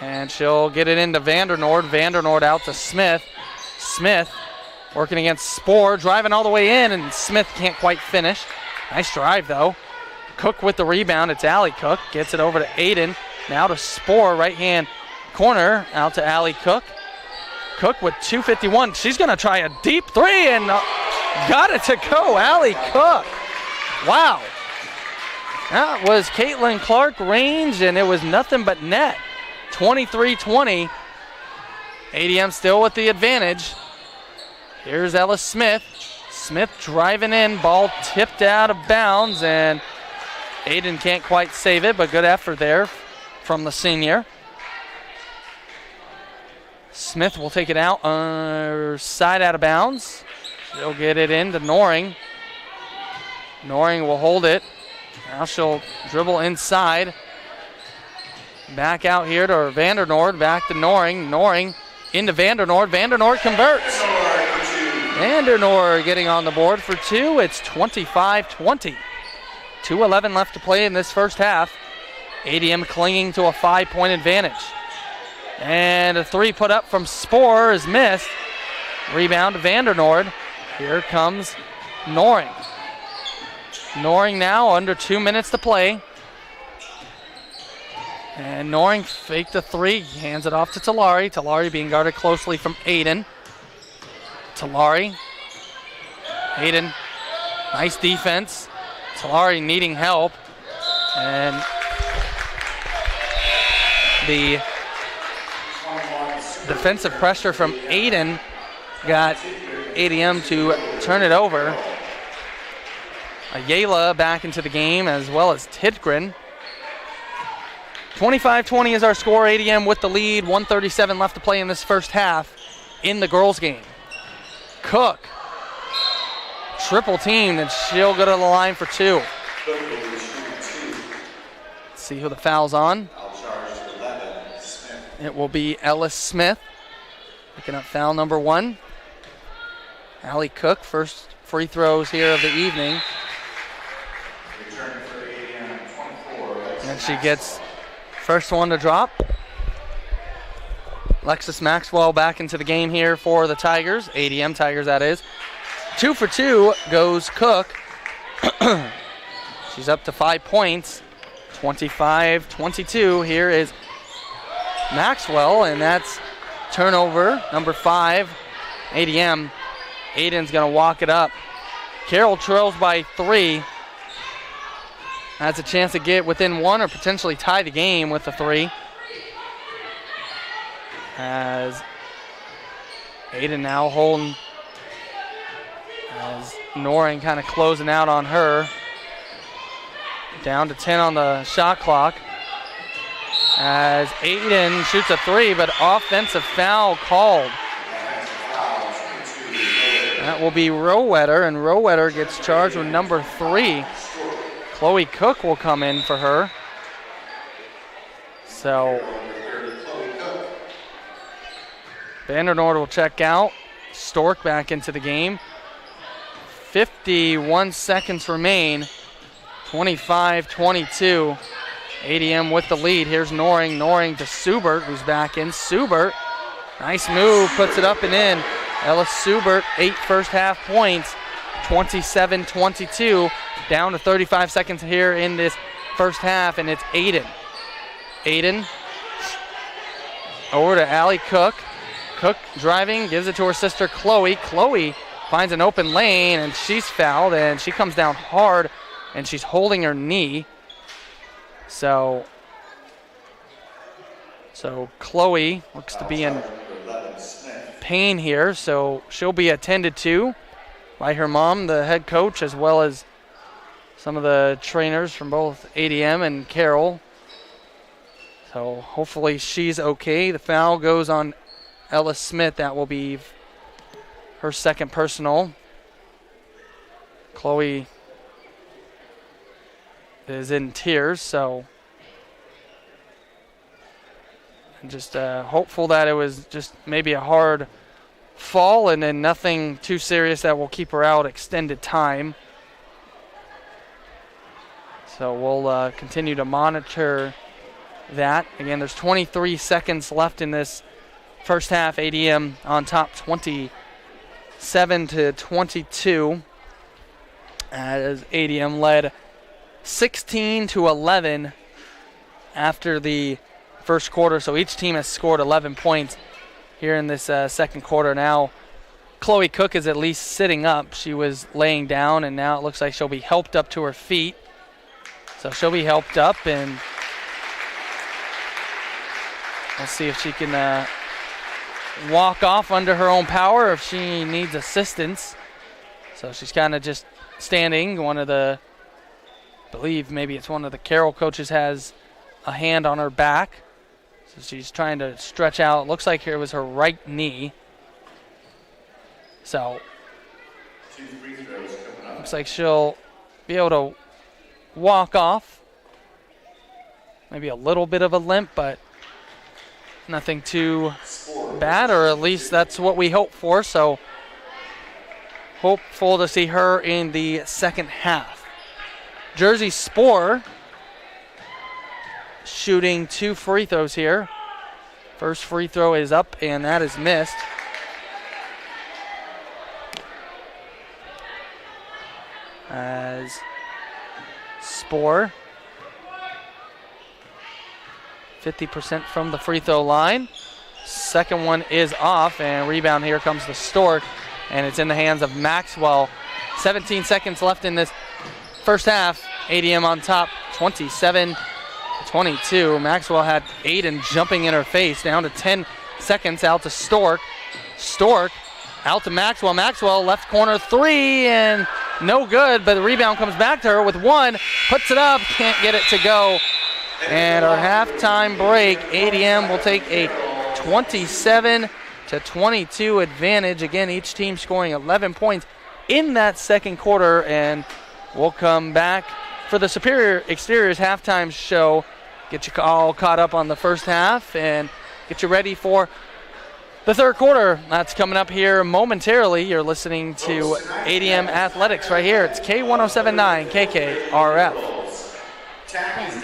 And she'll get it into Vandernoord. Vandernoord out to Smith. Smith working against Spoor, driving all the way in, and Smith can't quite finish. Nice drive, though. Cook with the rebound. It's Allie Cook. Gets it over to Aiden. Now to Spoor, right-hand corner, out to Allie Cook. Cook with 2:51. She's going to try a deep three, and got it to go. Allie Cook. Wow. That was Caitlin Clark range, and it was nothing but net. 23-20. ADM still with the advantage. Here's Ella Smith. Smith driving in, ball tipped out of bounds, and Aiden can't quite save it, but good effort there from the senior. Smith will take it out, side out of bounds. She'll get it into Noring. Noring will hold it. Now she'll dribble inside. Back out here to Vandernoord, back to Noring. Noring into Vandernoord. Vandernoord converts. Vandernoord getting on the board for two. It's 25-20. 2:11 left to play in this first half. ADM clinging to a 5-point advantage. And a three put up from Spoor is missed. Rebound to Vandernoord. Here comes Noring. Noring now under 2 minutes to play. And Noring faked the three, hands it off to Talari. Talari being guarded closely from Aiden. Talari. Aiden, nice defense. Talari needing help. And the defensive pressure from Aiden got ADM to turn it over. Ayala back into the game, as well as Tidgren. 25-20 is our score. ADM with the lead. 1:37 left to play in this first half in the girls' game. Cook, triple teamed, and she'll go to the line for two. Let's see who the foul's on. It will be Ellis Smith picking up foul number one. Allie Cook, first free throws here of the evening. And she gets first one to drop. Alexis Maxwell back into the game here for the Tigers. ADM Tigers, that is. 2 for 2 goes Cook. She's up to 5 points. 25-22. Here is Maxwell, and that's turnover number 5. ADM. Aiden's going to walk it up. Carroll trails by 3. Has a chance to get within 1 or potentially tie the game with a 3. As Aiden now holding, as Noring kind of closing out on her. Down to 10 on the shot clock. As Aiden shoots a 3, but offensive foul called. That will be Rowetter, and Rowetter gets charged with number 3. Chloe Cook will come in for her. So Vandernoord will check out. Stork back into the game. 51 seconds remain. 25-22. ADM with the lead. Here's Noring. Noring to Subert, who's back in. Subert, nice move, puts it up and in. Ellis Subert, 8 first half points. 27-22. Down to 35 seconds here in this first half, and it's Aiden. Aiden over to Allie Cook. Cook driving, gives it to her sister Chloe. Chloe finds an open lane, and she's fouled, and she comes down hard, and she's holding her knee. So Chloe looks to be in pain here, so she'll be attended to by her mom, the head coach, as well as some of the trainers from both ADM and Carroll. So hopefully she's okay. The foul goes on Ellis Smith. That will be her second personal. Chloe is in tears, so I'm just hopeful that it was just maybe a hard fall and then nothing too serious that will keep her out extended time. So we'll continue to monitor that. Again, there's 23 seconds left in this first half. ADM on top 27-22 as ADM led 16-11 after the first quarter. So each team has scored 11 points here in this second quarter. Now Chloe Cook is at least sitting up. She was laying down, and now it looks like she'll be helped up to her feet. So she'll be helped up, and we'll see if she can walk off under her own power or if she needs assistance. So she's kind of just standing. I believe maybe it's one of the Carroll coaches has a hand on her back. So she's trying to stretch out. It looks like it was her right knee. So looks like she'll be able to walk off. Maybe a little bit of a limp, but nothing too bad, or at least that's what we hope for. So hopeful to see her in the second half. Jersey Spore shooting 2 free throws here. First free throw is up, and that is missed. As Spore 50% from the free throw line. Second one is off, and rebound here comes the Stork, and it's in the hands of Maxwell. 17 seconds left in this first half. ADM on top 27-22. Maxwell had Aiden jumping in her face. Down to 10 seconds, out to Stork. Stork out to Maxwell. Maxwell left corner 3 and no good, but the rebound comes back to her with 1. Puts it up, can't get it to go. And our halftime break, ADM will take a 27-22 advantage. Again, each team scoring 11 points in that second quarter, and we'll come back for the Superior Exteriors halftime show. Get you all caught up on the first half and get you ready for the third quarter. That's coming up here momentarily. You're listening to ADM Athletics right here. It's K1079 KKRF.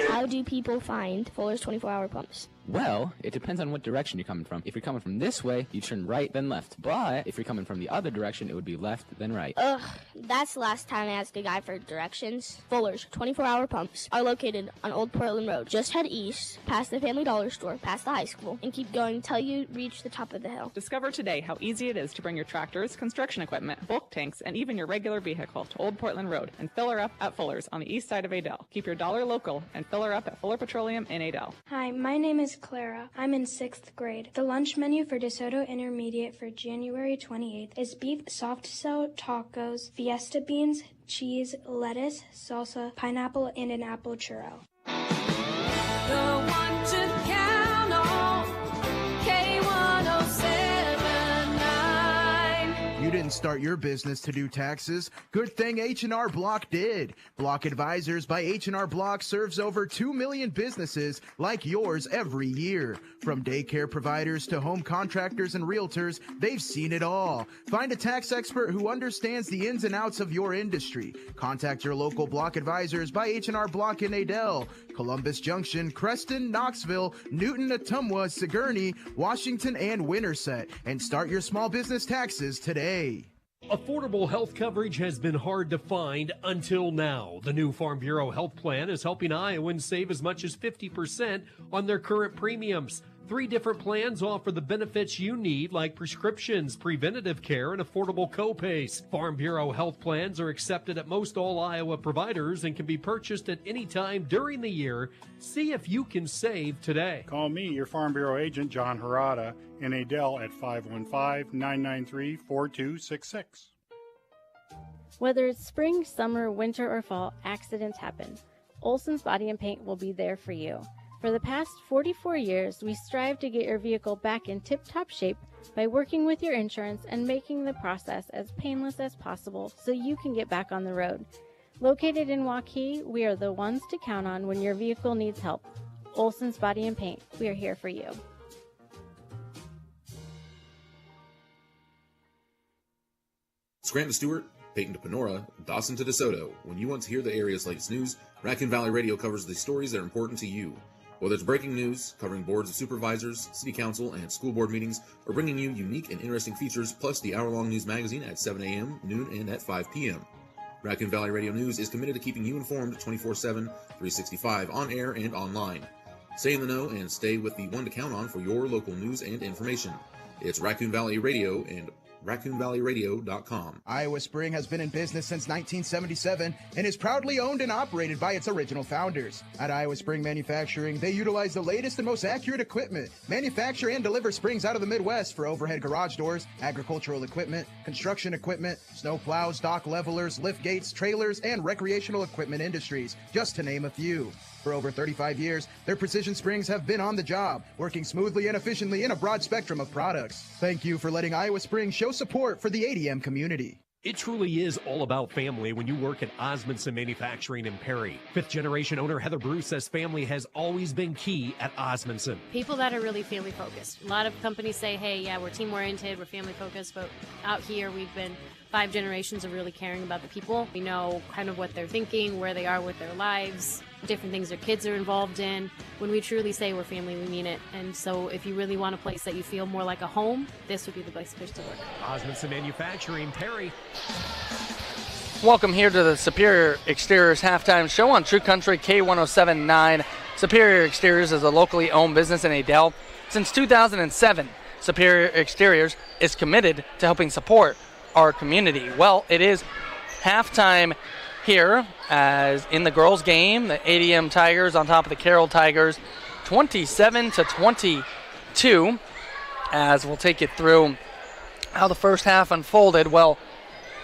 How do people find Fuller's 24-hour pumps? Well, it depends on what direction you're coming from. If you're coming from this way, you turn right, then left. But if you're coming from the other direction, it would be left, then right. Ugh, that's the last time I asked a guy for directions. Fuller's 24-hour pumps are located on Old Portland Road. Just head east, past the Family Dollar Store, past the high school, and keep going until you reach the top of the hill. Discover today how easy it is to bring your tractors, construction equipment, bulk tanks, and even your regular vehicle to Old Portland Road and fill her up at Fuller's on the east side of Adel. Keep your dollar local and fill her up at Fuller Petroleum in Adel. Hi, my name is Clara. I'm in 6th grade. The lunch menu for DeSoto Intermediate for January 28th is beef soft shell tacos, fiesta beans, cheese, lettuce, salsa, pineapple, and an apple churro. The one to count on, K1079. You didn't start your business to do taxes. Good thing H&R Block did. Block Advisors by H&R Block serves over 2 million businesses like yours every year. From daycare providers to home contractors and realtors, they've seen it all. Find a tax expert who understands the ins and outs of your industry. Contact your local Block Advisors by H&R Block in Adel, Columbus Junction, Creston, Knoxville, Newton, Ottumwa, Sigourney, Washington, and Winterset, and start your small business taxes today. Affordable health coverage has been hard to find until now. The new Farm Bureau Health Plan is helping Iowans save as much as 50% on their current premiums. 3 different plans offer the benefits you need, like prescriptions, preventative care, and affordable copays. Farm Bureau health plans are accepted at most all Iowa providers and can be purchased at any time during the year. See if you can save today. Call me, your Farm Bureau agent, John Harada, in Adel at 515-993-4266. Whether it's spring, summer, winter, or fall, accidents happen. Olson's Body and Paint will be there for you. For the past 44 years, we strive to get your vehicle back in tip-top shape by working with your insurance and making the process as painless as possible so you can get back on the road. Located in Waukee, we are the ones to count on when your vehicle needs help. Olson's Body and Paint, we are here for you. Scranton to Stewart, Peyton to Panora, Dawson to DeSoto. When you want to hear the area's latest news, Raccoon Valley Radio covers the stories that are important to you. Whether it's breaking news, covering boards of supervisors, city council, and school board meetings, or bringing you unique and interesting features, plus the hour-long news magazine at 7 a.m., noon, and at 5 p.m. Raccoon Valley Radio News is committed to keeping you informed 24/7, 365 on air and online. Stay in the know and stay with the one to count on for your local news and information. It's Raccoon Valley Radio and RaccoonValleyRadio.com. Iowa Spring has been in business since 1977 and is proudly owned and operated by its original founders. At Iowa Spring Manufacturing, they utilize the latest and most accurate equipment, manufacture and deliver springs out of the Midwest for overhead garage doors, agricultural equipment, construction equipment, snow plows, dock levelers, lift gates, trailers, and recreational equipment industries, just to name a few. For over 35 years, their precision springs have been on the job, working smoothly and efficiently in a broad spectrum of products. Thank you for letting Iowa Spring show support for the ADM community. It truly is all about family when you work at Osmondson Manufacturing in Perry. Fifth-generation owner Heather Bruce says family has always been key at Osmondson. People that are really family-focused. A lot of companies say, hey, yeah, we're team-oriented, we're family-focused, but out here we've been 5 generations of really caring about the people. We know kind of what they're thinking, where they are with their lives, different things their kids are involved in. When we truly say we're family, we mean it. And so if you really want a place that you feel more like a home, this would be the place to work. Osmondson Manufacturing, Perry. Welcome here to the Superior Exteriors halftime show on True Country K107.9. Superior Exteriors is a locally owned business in Adel. Since 2007, Superior Exteriors is committed to helping support our community. Well, it is halftime here as in the girls game, the ADM Tigers on top of the Carroll Tigers, 27-22, as we'll take you through how the first half unfolded. Well,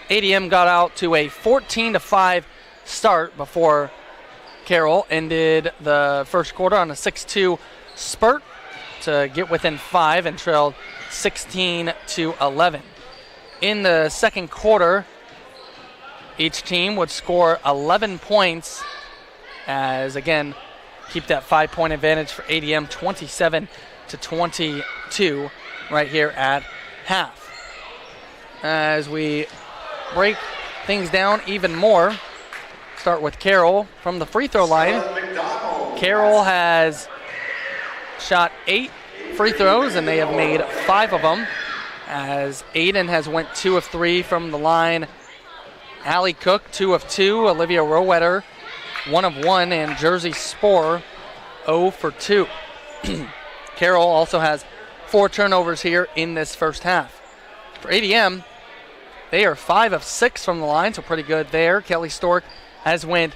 ADM got out to a 14-5 start before Carroll ended the first quarter on a 6-2 spurt to get within 5 and trailed 16-11. In the second quarter, each team would score 11 points as, again, keep that 5-point advantage for ADM, 27-22 right here at half. As we break things down even more, start with Carroll from the free throw line. Carroll has shot 8 free throws, and they have made 5 of them, as Aiden has went 2 of 3 from the line. Allie Cook, 2 of 2. Olivia Rowetter, 1 of 1. And Jersey Spohr, 0 for 2. Carroll also has 4 turnovers here in this first half. For ADM, they are 5 of 6 from the line, so pretty good there. Kelly Stork has went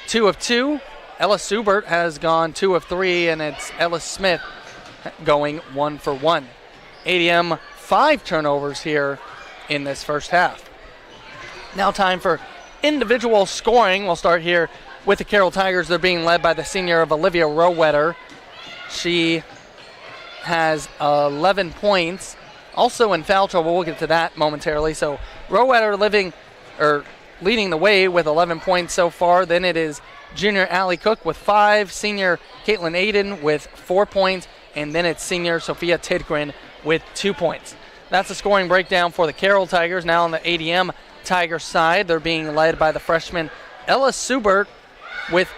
2 of 2. Ella Subert has gone 2 of 3, and it's Ella Smith going 1 for 1. ADM 5 turnovers here in this first half. Now time for individual scoring. We'll start here with the Carroll Tigers. They're being led by the senior of Olivia Rowetter. She has 11 points. Also in foul trouble. We'll get to that momentarily. So Rowetter leading the way with 11 points so far. Then it is junior Allie Cook with 5, senior Caitlin Aiden with 4 points, and then it's senior Sophia Tidgren with 2 points. That's the scoring breakdown for the Carroll Tigers. Now on the ADM Tiger side, they're being led by the freshman Ella Subert with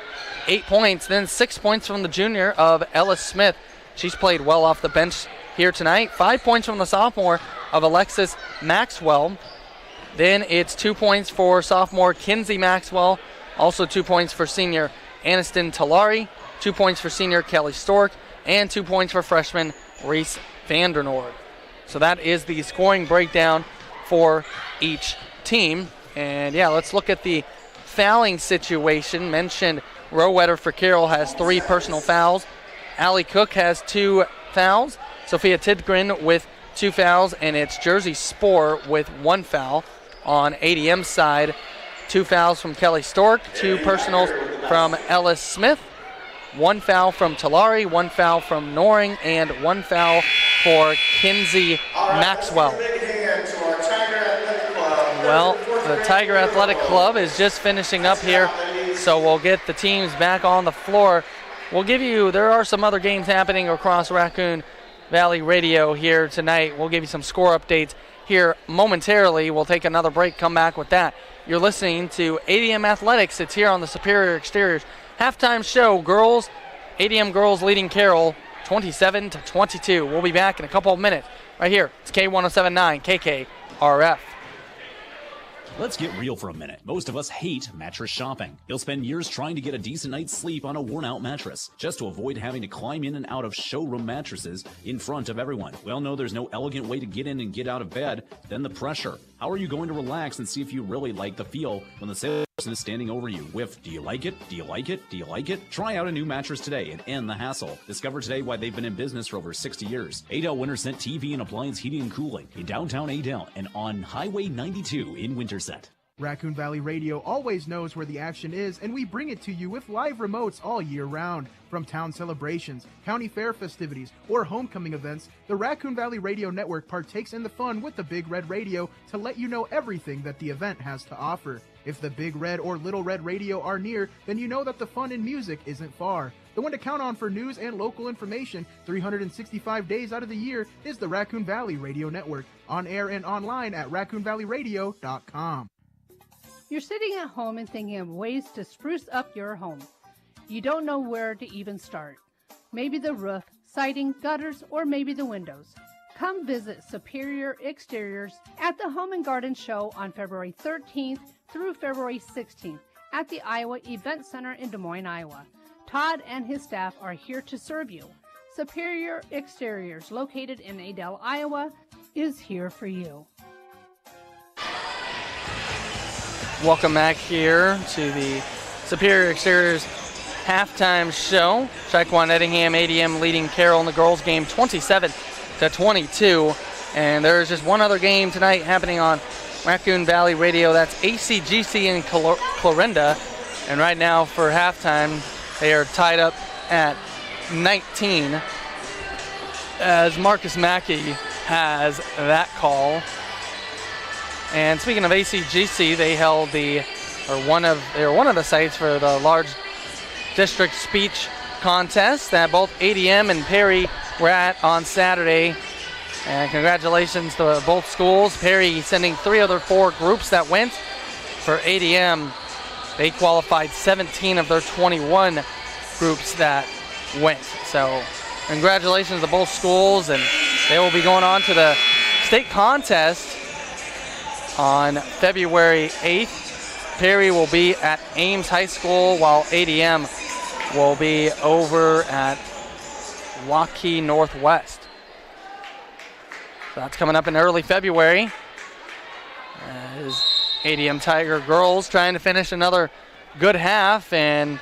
8 points, then 6 points from the junior of Ella Smith. She's played well off the bench here tonight. 5 points from the sophomore of Alexis Maxwell. Then it's 2 points for sophomore Kinsey Maxwell. Also 2 points for senior Aniston Talari. 2 points for senior Kelly Stork. And 2 points for freshman Reese Vandernoord. So that is the scoring breakdown for each team. And yeah, let's look at the fouling situation. Mentioned Rowetter for Carroll has 3 personal fouls. Allie Cook has 2 fouls. Sophia Tidgren with 2 fouls, and it's Jersey Spohr with 1 foul. On ADM side, 2 fouls from Kelly Stork, 2 personals from Ellis Smith, 1 foul from Talari, 1 foul from Noring, and 1 foul for Kinsey Maxwell. Well, the Tiger Athletic Club is just finishing up here, so we'll get the teams back on the floor. We'll give you, there are some other games happening across Raccoon Valley Radio here tonight. We'll give you some score updates here momentarily. We'll take another break, come back with that. You're listening to ADM Athletics. It's here on the Superior Exteriors halftime show. Girls, ADM girls leading Carroll 27-22. We'll be back in a couple of minutes right here. It's K1079 KKRF. Let's get real for a minute. Most of us hate mattress shopping. You'll spend years trying to get a decent night's sleep on a worn-out mattress, just to avoid having to climb in and out of showroom mattresses in front of everyone. We all know there's no elegant way to get in and get out of bed than the pressure. How are you going to relax and see if you really like the feel when the salesperson is standing over you with, do you like it? Do you like it? Do you like it? Try out a new mattress today and end the hassle. Discover today why they've been in business for over 60 years. Adel Winterset TV and Appliance Heating and Cooling in downtown Adel and on Highway 92 in Winterset. Raccoon Valley Radio always knows where the action is, and we bring it to you with live remotes all year round. From town celebrations, county fair festivities, or homecoming events, the Raccoon Valley Radio Network partakes in the fun with the Big Red Radio to let you know everything that the event has to offer. If the Big Red or Little Red Radio are near, then you know that the fun in music isn't far. The one to count on for news and local information 365 days out of the year is the Raccoon Valley Radio Network, on air and online at raccoonvalleyradio.com. You're sitting at home and thinking of ways to spruce up your home. You don't know where to even start. Maybe the roof, siding, gutters, or maybe the windows. Come visit Superior Exteriors at the Home and Garden Show on February 13th through February 16th at the Iowa Event Center in Des Moines, Iowa. Todd and his staff are here to serve you. Superior Exteriors, located in Adel, Iowa, is here for you. Welcome back here to the Superior Exteriors halftime show. Shaquan Ettingham, ADM leading Carroll in the girls game 27-22. And there's just one other game tonight happening on Raccoon Valley Radio. That's ACGC in Clarinda. And right now for halftime, they are tied up at 19 as Marcus Mackey has that call. And speaking of ACGC, they held they were one of the sites for the large district speech contest that both ADM and Perry were at on Saturday. And congratulations to both schools. Perry sending 3 of their 4 groups that went. For ADM, they qualified 17 of their 21 groups that went. So congratulations to both schools, and they will be going on to the state contest on February 8th. Perry will be at Ames High School, while ADM will be over at Waukee Northwest. So that's coming up in early February. As ADM Tiger girls trying to finish another good half and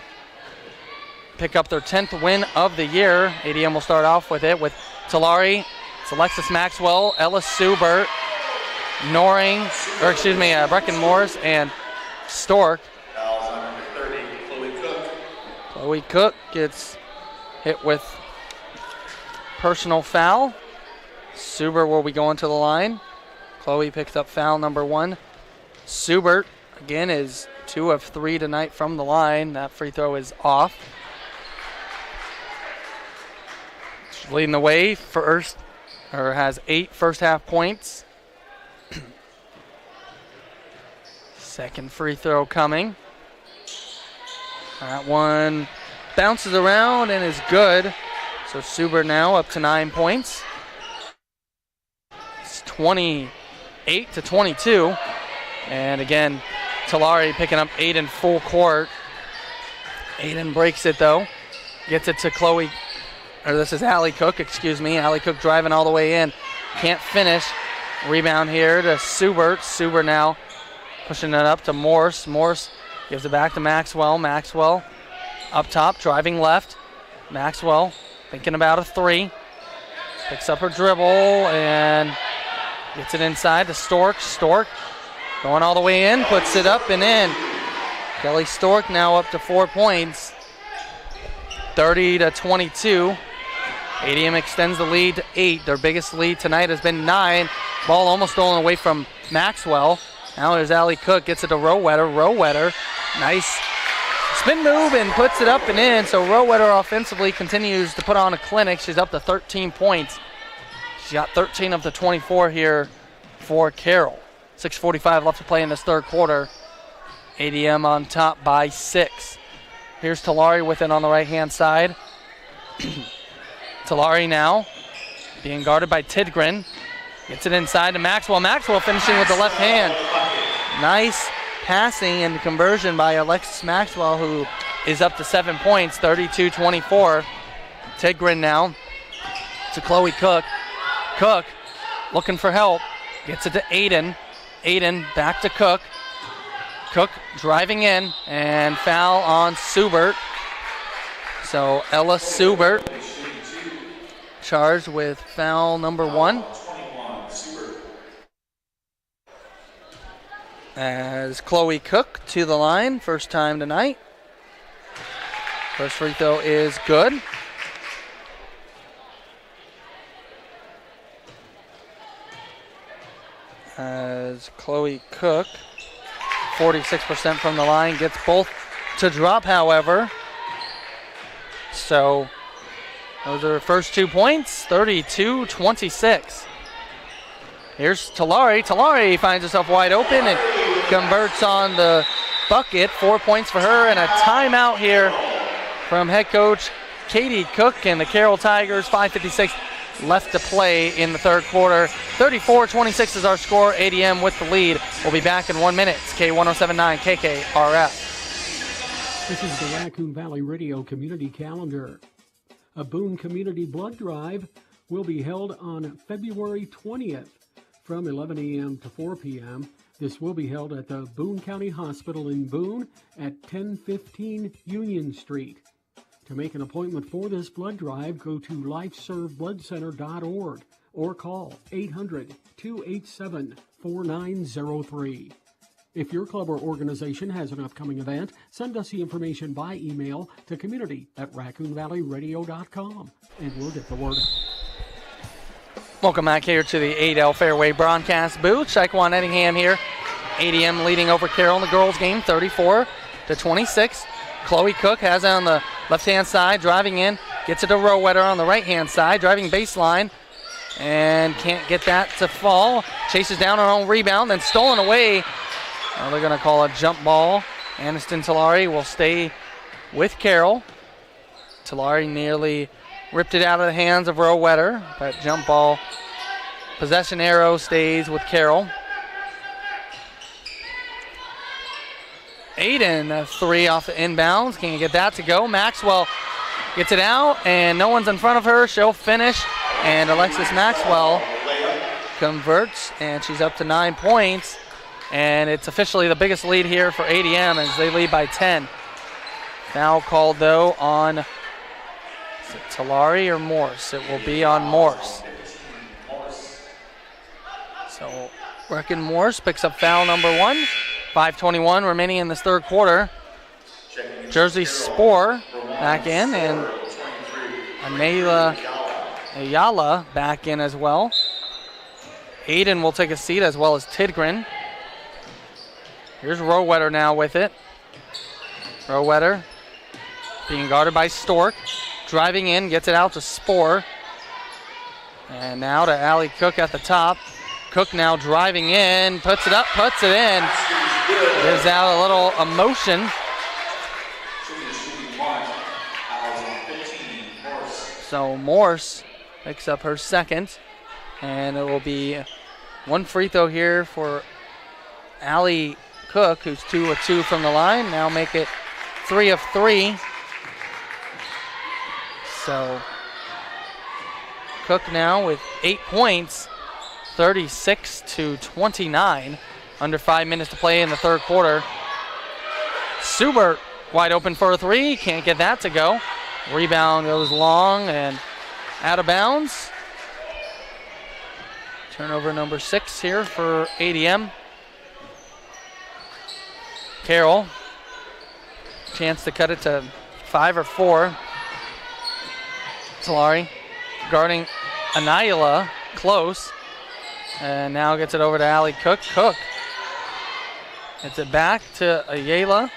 pick up their 10th win of the year. ADM will start off with it with Tulare. It's Alexis Maxwell, Ellis Subert, Brecken Morris, and Stork. Chloe Cook gets hit with personal foul. Subert will be going to the line. Chloe picks up foul number 1. Subert, again, is 2 of 3 tonight from the line. That free throw is off. She's leading the way has 8 first half points. Second free throw coming. That one bounces around and is good. So Subert now up to 9 points. It's 28-22. And again, Tulare picking up 8 in full court. Aiden breaks it though. Gets it to Allie Cook, Allie Cook driving all the way in. Can't finish. Rebound here to Subert. Subert now pushing it up to Morse. Morse gives it back to Maxwell. Maxwell up top, driving left. Maxwell thinking about a 3. Picks up her dribble and gets it inside to Stork. Stork going all the way in, puts it up and in. Kelly Stork now up to 4 points. 30-22. ADM extends the lead to 8. Their biggest lead tonight has been 9. Ball almost stolen away from Maxwell. Now there's Allie Cook, gets it to Rowetter. Rowetter, nice spin move and puts it up and in. So Rowetter offensively continues to put on a clinic. She's up to 13 points. She got 13 of the 24 here for Carroll. 6:45 left to play in this third quarter. ADM on top by 6. Here's Talari with it on the right-hand side. Talari now being guarded by Tidgren. Gets it inside to Maxwell. Maxwell finishing with the left hand. Nice passing and conversion by Alexis Maxwell, who is up to 7 points, 32-24. Tidgren now to Chloe Cook. Cook looking for help. Gets it to Aiden. Aiden back to Cook. Cook driving in, and foul on Subert. So Ella Subert charged with foul number 1. As Chloe Cook to the line, first time tonight. First free throw is good. As Chloe Cook, 46% from the line, gets both to drop, however. So those are her first 2 points, 32-26. Here's Talari. Talari finds herself wide open and converts on the bucket. 4 points for her, and a timeout here from head coach Katie Cook and the Carroll Tigers. 5:56 left to play in the third quarter. 34-26 is our score. ADM with the lead. We'll be back in 1 minute. It's K1079 KKRF. This is the Raccoon Valley Radio Community Calendar. A Boone Community Blood Drive will be held on February 20th from 11 a.m. to 4 p.m. This will be held at the Boone County Hospital in Boone at 1015 Union Street. To make an appointment for this blood drive, go to lifeservebloodcenter.org or call 800-287-4903. If your club or organization has an upcoming event, send us the information by email to community@raccoonvalleyradio.com, and we'll get the word out. Welcome back here to the Adel Fairway broadcast booth. Shaquan Ettingham here. ADM leading over Carroll in the girls game, 34-26. Chloe Cook has it on the left-hand side, driving in, gets it to Rowetter on the right-hand side, driving baseline, and can't get that to fall. Chases down her own rebound, then stolen away. Now they're going to call a jump ball. Aniston Talari will stay with Carroll. Talari nearly ripped it out of the hands of Rowetter, but jump ball. Possession arrow stays with Carroll. Aiden, a 3 off the inbounds. Can't get that to go. Maxwell gets it out, and no one's in front of her. She'll finish, and Alexis Maxwell converts, and she's up to 9 points. And it's officially the biggest lead here for ADM as they lead by 10. Foul called, though, on is it Talari or Morse? It will be on Morse. So Brecken Morse picks up foul number 1. 5:21 remaining in this third quarter. Jersey Spore back in, and Ayala back in as well. Aiden will take a seat, as well as Tidgren. Here's Rowetter now with it. Rowetter being guarded by Stork. Driving in, gets it out to Spore. And now to Allie Cook at the top. Cook now driving in, puts it up, puts it in. Gives out a little emotion. So Morse picks up her second. And it will be one free throw here for Allie Cook, who's 2 of 2 from the line. Now make it 3 of 3. So Cook now with 8 points, 36-29. Under 5 minutes to play in the third quarter. Subert wide open for a 3. Can't get that to go. Rebound goes long and out of bounds. Turnover number 6 here for ADM. Carroll. Chance to cut it to 5 or 4. Talari guarding Anila, close. And now gets it over to Allie Cook. Cook gets it back to Ayala.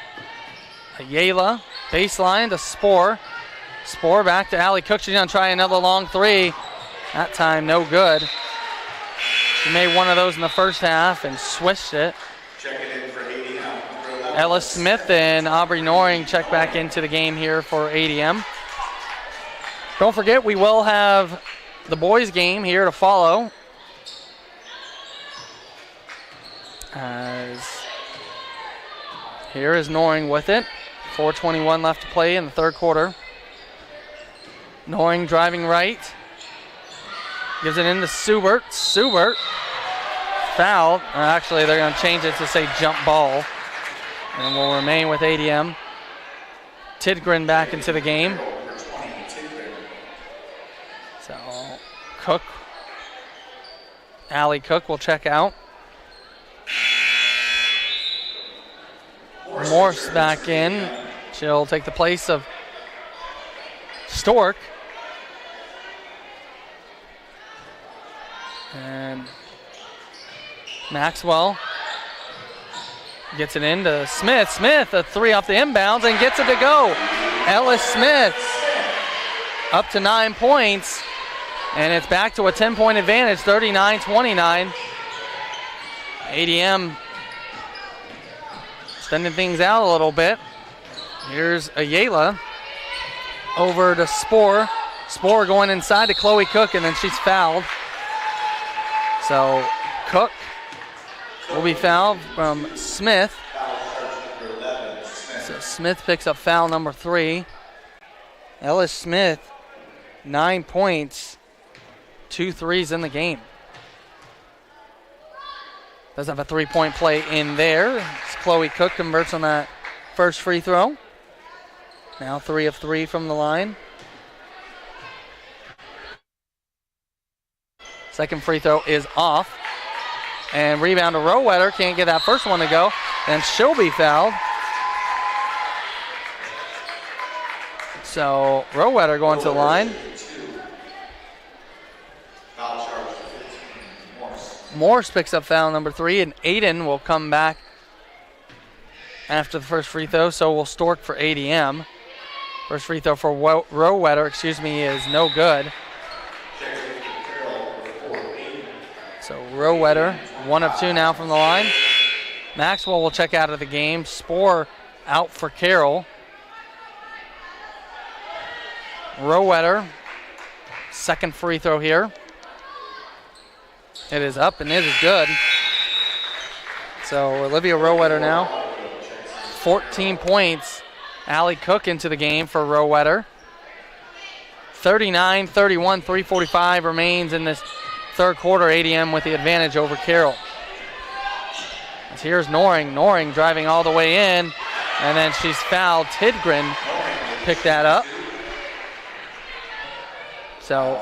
Ayala, baseline to Spore. Spore back to Allie Cook. She's going to try another long three. That time, no good. She made one of those in the first half and swished it. Checking in for ADM. Ellis Smith and Aubrey Noring check back into the game here for ADM. Don't forget, we will have the boys' game here to follow. As here is Noring with it. 4:21 left to play in the third quarter. Noring driving right. Gives it into Subert. Subert fouled. Actually, they're going to change it to say jump ball. And will remain with ADM. Tidgren back into the game. So Cook. Allie Cook will check out. Morse back in. She'll take the place of Stork. And Maxwell gets it into Smith. Smith, a three off the inbounds and gets it to go. Ellis Smith up to 9 points. And it's back to a 10-point advantage, 39-29. ADM extending things out a little bit. Here's Ayala over to Spore. Spore going inside to Chloe Cook, and then she's fouled. So Cook will be fouled from Smith. So Smith picks up foul number 3. Ellis Smith, 9 points, 2 threes in the game. Does have a 3-point play in there. As Chloe Cook converts on that first free throw. Now 3 of 3 from the line. Second free throw is off. And rebound to Rowetter. Can't get that first one to go. And she'll be fouled. So Rowetter going to the line. Morse picks up foul number 3, and Aiden will come back after the first free throw, so we'll Stork for ADM. First free throw for Rowetter, is no good. So Rowetter, 1 of 2 now from the line. Maxwell will check out of the game. Spore out for Carroll. Rowetter, second free throw here. It is up and it is good. So Olivia Rowetter now, 14 points. Allie Cook into the game for Rowetter. 39-31, 3:45 remains in this third quarter. ADM with the advantage over Carroll. As here's Noring. Noring driving all the way in, and then she's fouled. Tidgren picked that up. So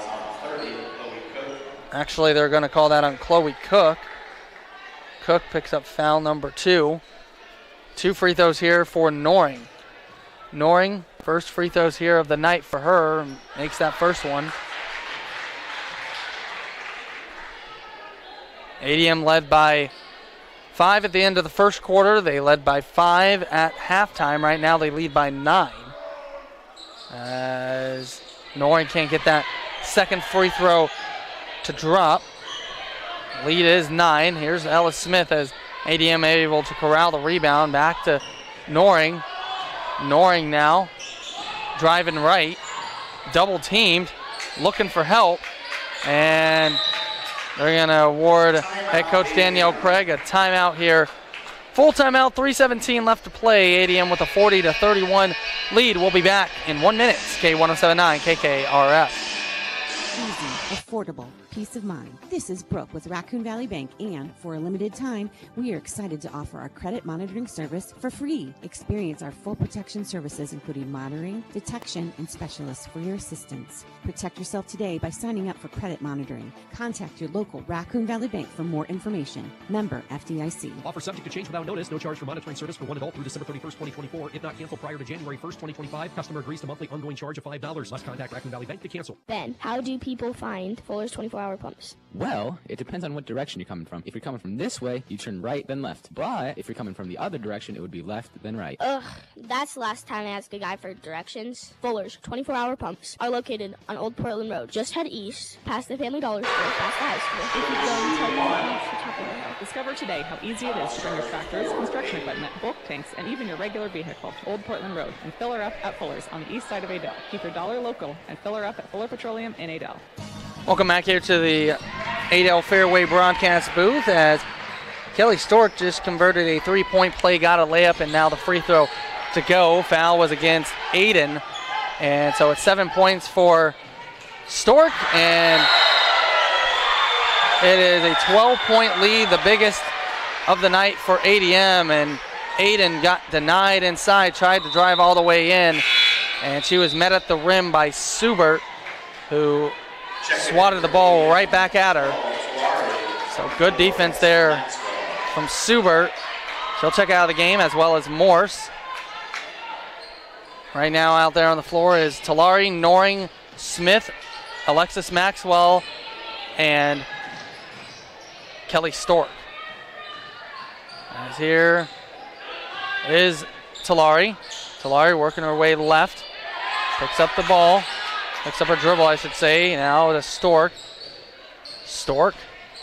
actually, they're going to call that on Chloe Cook. Cook picks up foul number 2. 2 free throws here for Noring. Noring, first free throws here of the night for her, makes that first one. ADM led by 5 at the end of the first quarter. They led by 5 at halftime. Right now they lead by 9. As Noring can't get that second free throw to drop. Lead is 9. Here's Ellis Smith as ADM able to corral the rebound. Back to Noring. Noring now driving right. Double teamed. Looking for help. And they're going to award head coach Danielle Craig a timeout here. Full timeout, 3:17 left to play. ADM with a 40-31 lead. We'll be back in 1 minute. K1079 KKRF. Easy, affordable, peace of mind. This is Brooke with Raccoon Valley Bank, and for a limited time, we are excited to offer our credit monitoring service for free. Experience our full protection services, including monitoring, detection, and specialists for your assistance. Protect yourself today by signing up for credit monitoring. Contact your local Raccoon Valley Bank for more information. Member FDIC. Offer subject to change without notice. No charge for monitoring service for one adult through December 31st, 2024. If not canceled prior to January 1st, 2025, customer agrees to monthly ongoing charge of $5. Must contact Raccoon Valley Bank to cancel. Ben, how do people find Fuller's 24-hour pumps? Well, it depends on what direction you're coming from. If you're coming from this way, you turn right, then left. But if you're coming from the other direction, it would be left, then right. Ugh, that's the last time I asked a guy for directions. Fuller's 24-hour pumps are located on Old Portland Road. Just head east, past the Family Dollar Store, past the high school, and keep going until you reach the top of the hill. Discover today how easy it is to bring your tractors, construction equipment, bulk tanks, and even your regular vehicle to Old Portland Road and fill her up at Fuller's on the east side of Adel. Keep your dollar local and fill her up at Fuller Petroleum in Adel. Welcome back here to the Adel Fairway broadcast booth as Kelly Stork just converted a three-point play, got a layup, and now the free throw to go. Foul was against Aiden. And so it's 7 points for Stork, and it is a 12-point lead, the biggest of the night for ADM, and Aiden got denied inside, tried to drive all the way in, and she was met at the rim by Subert, who swatted the ball right back at her. So good defense there from Subert. She'll check out of the game, as well as Morse. Right now out there on the floor is Talari, Noring, Smith, Alexis Maxwell, and Kelly Stork. As here is Talari. Talari working her way left. Picks up the ball. Picks up her dribble, I should say. Now to Stork. Stork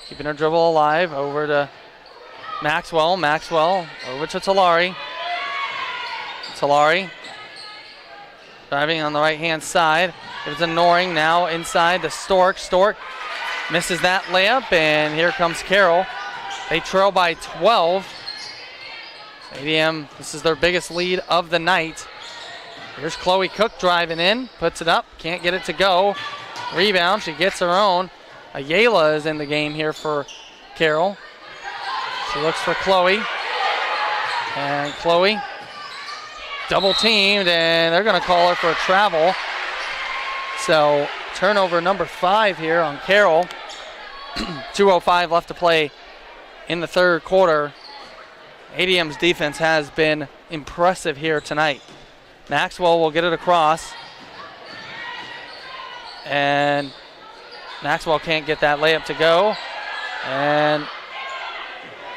keeping her dribble alive. Over to Maxwell. Maxwell over to Talari. Talari driving on the right-hand side. Gives a Noring now inside to Stork. Stork misses that layup, and here comes Carroll. They trail by 12. ADM, this is their biggest lead of the night. Here's Chloe Cook driving in, puts it up, can't get it to go. Rebound, she gets her own. Ayala is in the game here for Carroll. She looks for Chloe. And Chloe double teamed, and they're going to call her for a travel. So turnover number 5 here on Carroll. 2:05 left to play in the third quarter. ADM's defense has been impressive here tonight. Maxwell will get it across. And Maxwell can't get that layup to go. And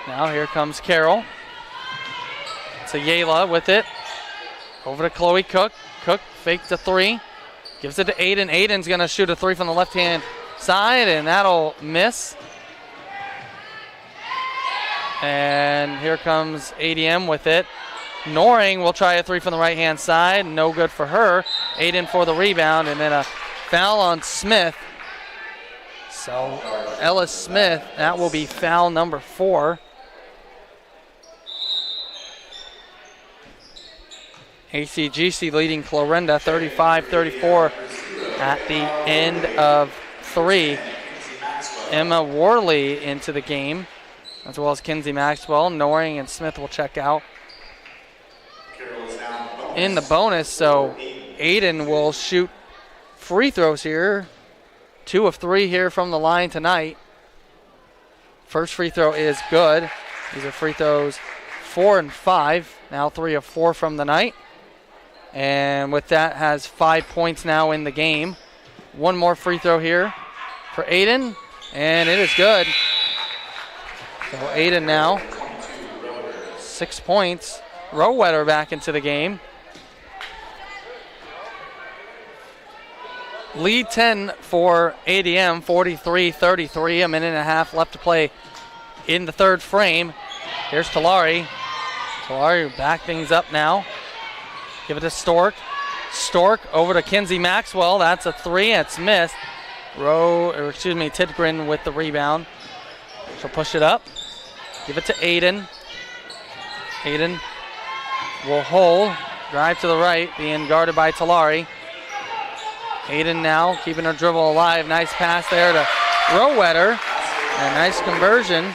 now here comes Carroll. It's Ayala with it. Over to Chloe Cook. Cook fakes a three. Gives it to Aiden. Aiden's going to shoot a three from the left-hand side, and that'll miss. And here comes ADM with it. Noring will try a three from the right-hand side. No good for her. Aiden for the rebound, and then a foul on Smith. So Ellis Smith, that will be foul number 4. ACGC leading Clarinda 35-34 at the end of 3. Emma Worley into the game, as well as Kinsey Maxwell. Noring and Smith will check out in the bonus, so Aiden will shoot free throws here. 2 of 3 here from the line tonight. First free throw is good. These are free throws 4 and 5. Now 3 of 4 from the night. And with that, has 5 points now in the game. One more free throw here for Aiden, and it is good. So Aiden now 6 points. Rowetter back into the game. Lead 10 for ADM, 43-33. A minute and a half left to play in the third frame. Here's Talari. Talari back things up now. Give it to Stork. Stork over to Kinsey Maxwell. That's a three. It's missed. Tidgren with the rebound. She'll push it up. Give it to Aiden. Aiden will hold. Drive to the right, being guarded by Talari. Aiden now keeping her dribble alive. Nice pass there to Rowetter. And a nice conversion.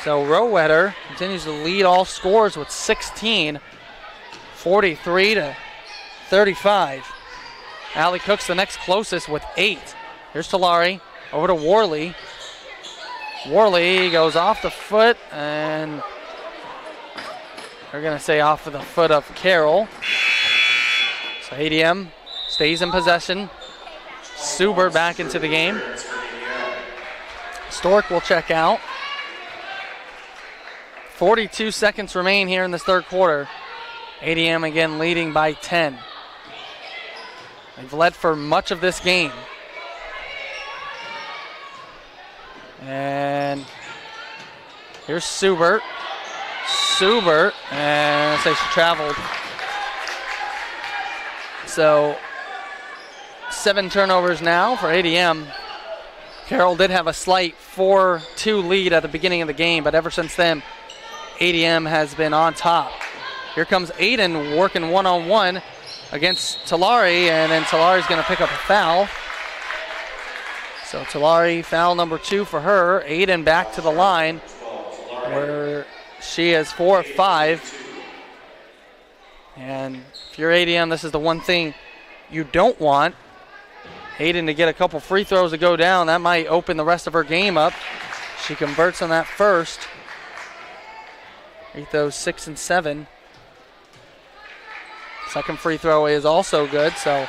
So Rowetter continues to lead all scores with 16. 43-35. Allie Cook's the next closest with 8. Here's Talari over to Worley. Worley goes off the foot, and they're going to say off of the foot of Carroll. So ADM stays in possession. Subert back into the game. Stork will check out. 42 seconds remain here in this third quarter. ADM again leading by 10. They've led for much of this game. And here's Subert. Subert, and I say she traveled. So 7 turnovers now for ADM. Carroll did have a slight 4-2 lead at the beginning of the game, but ever since then, ADM has been on top. Here comes Aiden working one-on-one against Talari, and then Talari's going to pick up a foul. So Talari, foul number 2 for her. Aiden back to the line where she is 4 of 5. And if you're ADM, this is the one thing you don't want. Aiden to get a couple free throws to go down. That might open the rest of her game up. She converts on that first. Free throws 6 and 7. Second free throw is also good. So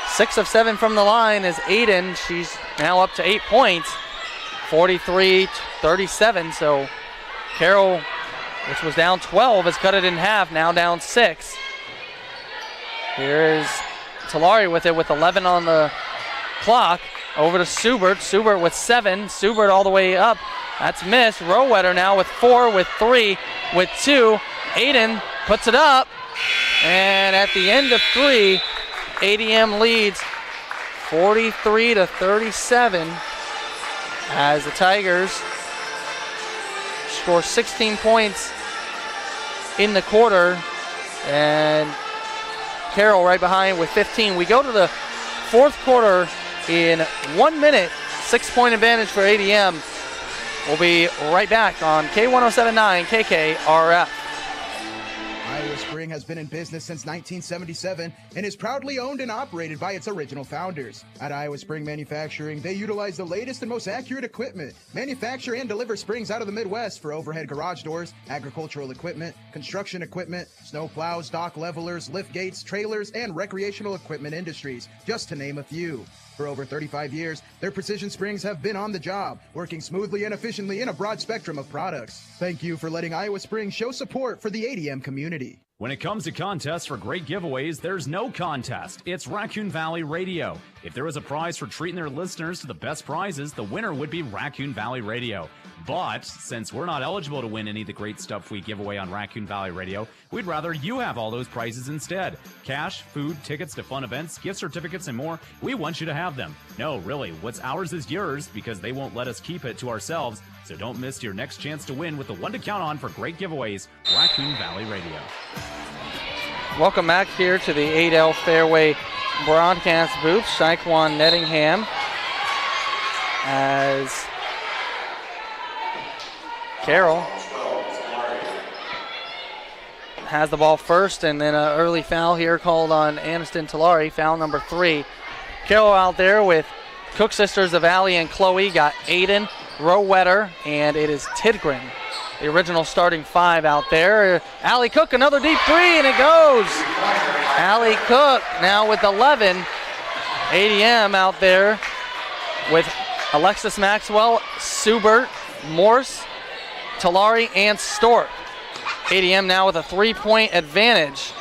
6 of 7 from the line is Aiden. She's now up to 8 points. 43-37. So Carroll, which was down 12, has cut it in half. Now down 6. Here is Talari with it with 11 on the clock. Over to Subert. Subert with 7. Subert all the way up. That's missed. Rowetter now with 4, with 3, with 2. Aiden puts it up. And at the end of 3, ADM leads 43-37 as the Tigers score 16 points in the quarter. And Carroll right behind with 15. We go to the fourth quarter in 1 minute. 6-point advantage for ADM. We'll be right back on K1079 KKRF. Iowa Spring has been in business since 1977 and is proudly owned and operated by its original founders. At Iowa Spring Manufacturing, they utilize the latest and most accurate equipment, manufacture and deliver springs out of the Midwest for overhead garage doors, agricultural equipment, construction equipment, snow plows, dock levelers, lift gates, trailers, and recreational equipment industries, just to name a few. For over 35 years, their precision springs have been on the job, working smoothly and efficiently in a broad spectrum of products. Thank you for letting Iowa Spring show support for the ADM community. When it comes to contests for great giveaways, there's no contest. It's Raccoon Valley Radio. If there was a prize for treating their listeners to the best prizes, the winner would be Raccoon Valley Radio. But since we're not eligible to win any of the great stuff we give away on Raccoon Valley Radio, we'd rather you have all those prizes instead. Cash, food, tickets to fun events, gift certificates, and more. We want you to have them. No, really, what's ours is yours because they won't let us keep it to ourselves. So don't miss your next chance to win with the one to count on for great giveaways, Raccoon Valley Radio. Welcome back here to the Adel Fairway broadcast booth. Shaquan Nettingham as Carroll has the ball first, and then an early foul here called on Aniston Talari, foul number 3. Carroll out there with Cook sisters of Allie and Chloe, got Aiden, Rowetter, and it is Tidgren, the original starting 5 out there. Allie Cook, another deep 3, and it goes. Allie Cook now with 11. ADM out there with Alexis Maxwell, Subert, Morse, Talari, and Stork. ADM now with a 3-point advantage.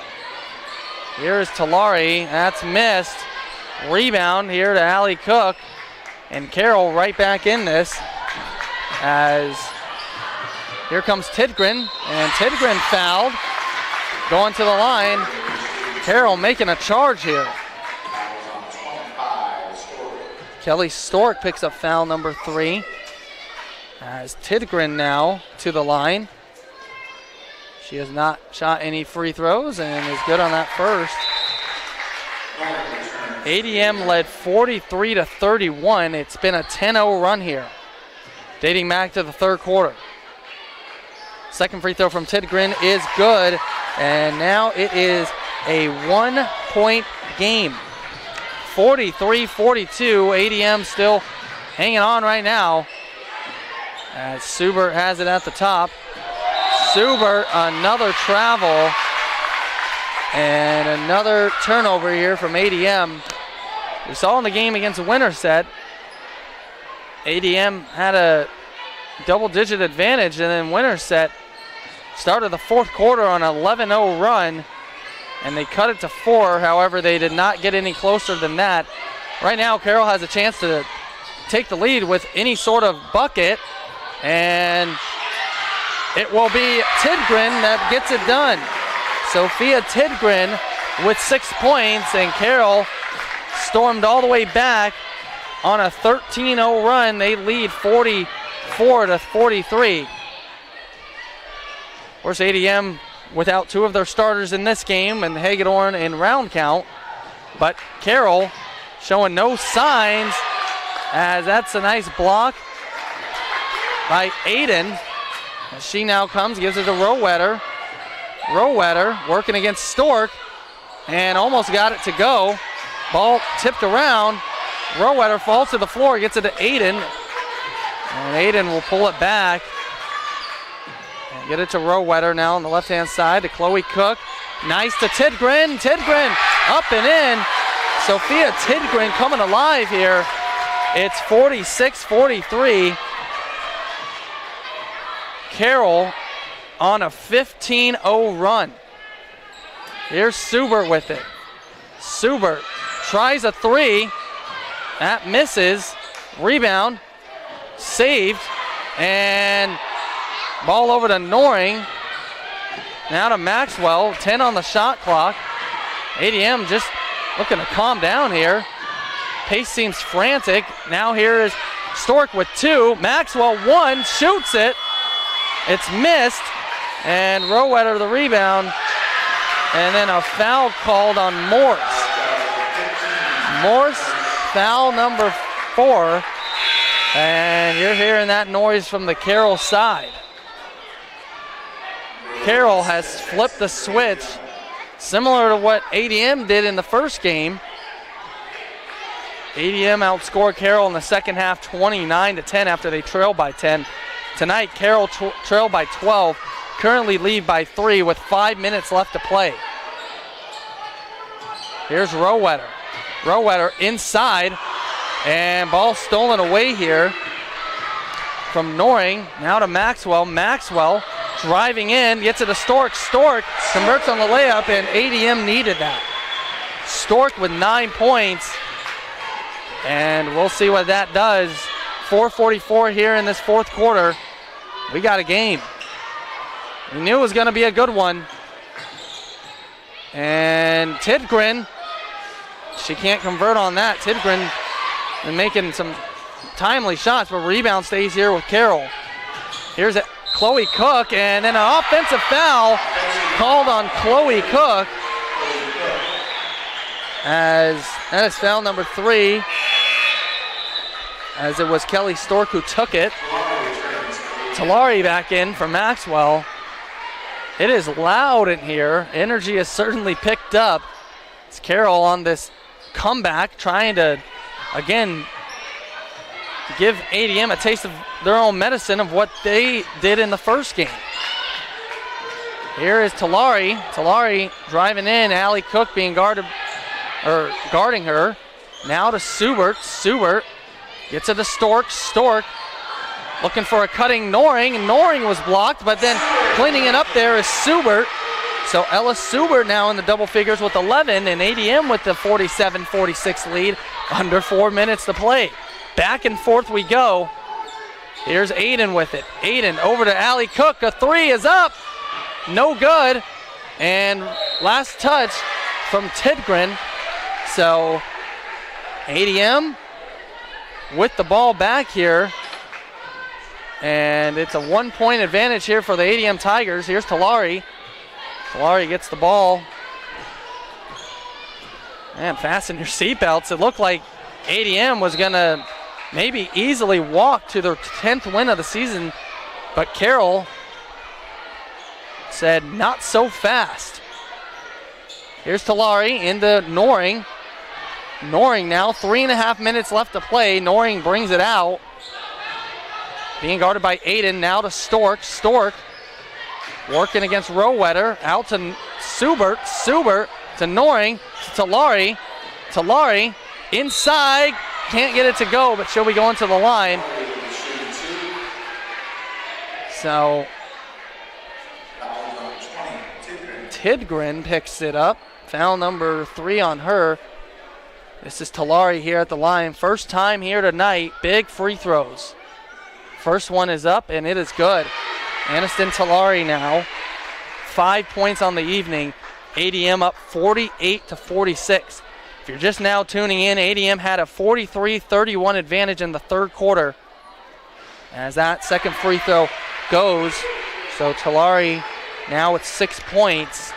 Here's Talari, that's missed. Rebound here to Allie Cook, and Carroll right back in this as here comes Tidgren, and Tidgren fouled, going to the line. Carroll making a charge here. Kelly Stork picks up foul number 3 as Tidgren now to the line. She has not shot any free throws and is good on that first. ADM led 43-31. It's been a 10-0 run here, dating back to the third quarter. Second free throw from Tidgren is good, and now it is a 1-point game. 43-42. ADM still hanging on right now as Subert has it at the top. Subert, another travel, and another turnover here from ADM. We saw in the game against Winterset, ADM had a double-digit advantage, and then Winterset started the fourth quarter on an 11-0 run, and they cut it to 4. However, they did not get any closer than that. Right now, Carroll has a chance to take the lead with any sort of bucket, and it will be Tidgren that gets it done. Sophia Tidgren with 6 points, and Carroll stormed all the way back on a 13-0 run. They lead 44-43. Of course, ADM without 2 of their starters in this game, and Hagedorn in round count, but Carroll showing no signs, as that's a nice block by Aiden. She now comes, gives it to Rowetter. Rowetter working against Stork, and almost got it to go. Ball tipped around. Rowetter falls to the floor, gets it to Aiden, and Aiden will pull it back and get it to Rowetter now on the left-hand side to Chloe Cook. Nice to Tidgren. Tidgren up and in. Sophia Tidgren coming alive here. It's 46-43. Carroll on a 15-0 run. Here's Subert with it. Subert tries a 3. That misses. Rebound. Saved. And ball over to Noring. Now to Maxwell. 10 on the shot clock. ADM just looking to calm down here. Pace seems frantic. Now here is Stork with 2. Maxwell 1. Shoots it. It's missed. And Rowetter the rebound. And then a foul called on Morse. Morse, foul number 4. And you're hearing that noise from the Carroll side. Carroll has flipped the switch, similar to what ADM did in the first game. ADM outscored Carroll in the second half 29-10 after they trailed by 10. Tonight, Carroll trailed by 12, currently lead by 3 with 5 minutes left to play. Here's Rowetter. Rowetter inside, and ball stolen away here from Noring. Now to Maxwell. Maxwell driving in, gets it to Stork. Stork converts on the layup, and ADM needed that. Stork with 9 points, and we'll see what that does. 4:44 here in this fourth quarter. We got a game. We knew it was going to be a good one. And Tidgren, she can't convert on that. Tidgren been making some timely shots, but rebound stays here with Carroll. Here's Chloe Cook, and then an offensive foul called on Chloe Cook, as that is foul number 3, as it was Kelly Stork who took it. Talari back in for Maxwell. It is loud in here. Energy has certainly picked up. It's Carroll on this comeback, trying to, again, give ADM a taste of their own medicine of what they did in the first game. Here is Talari. Talari driving in. Allie Cook being guarding her. Now to Subert. Subert gets it to Stork. Stork looking for a cutting Noring. Noring was blocked, but then cleaning it up there is Subert. So Ella Subert now in the double figures with 11, and ADM with the 47-46 lead. Under 4 minutes to play. Back and forth we go. Here's Aiden with it. Aiden over to Allie Cook. A 3 is up. No good. And last touch from Tidgren. So ADM with the ball back here. And it's a 1-point advantage here for the ADM Tigers. Here's Talari. Talari gets the ball. Man, fasten your seatbelts. It looked like ADM was going to maybe easily walk to their 10th win of the season, but Carroll said not so fast. Here's Talari into Noring. Noring now, 3.5 minutes left to play. Noring brings it out. Being guarded by Aiden, now to Stork. Stork working against Rowetter. Out to Subert. Subert to Noring. To Talari. Talari inside, can't get it to go, but she'll be going to the line. So Tidgren picks it up. Foul number 3 on her. This is Talari here at the line. First time here tonight. Big free throws. First one is up, and it is good. Aniston Talari now. 5 points on the evening. ADM up 48-46. If you're just now tuning in, ADM had a 43-31 advantage in the third quarter. As that second free throw goes, so Talari now with 6 points.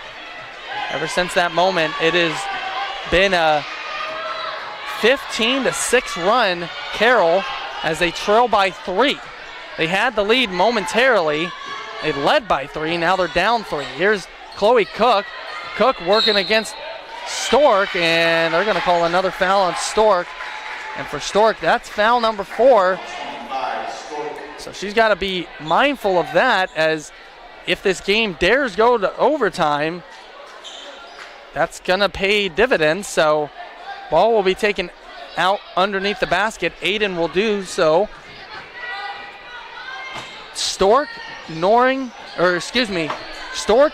Ever since that moment, it has been a 15-6 run, Carroll, as they trail by 3. They had the lead momentarily. They led by 3, now they're down 3. Here's Chloe Cook. Cook working against Stork, and they're going to call another foul on Stork. And for Stork, that's foul number 4. So she's got to be mindful of that, as if this game dares go to overtime, that's going to pay dividends. So ball will be taken out underneath the basket. Aiden will do so. Stork,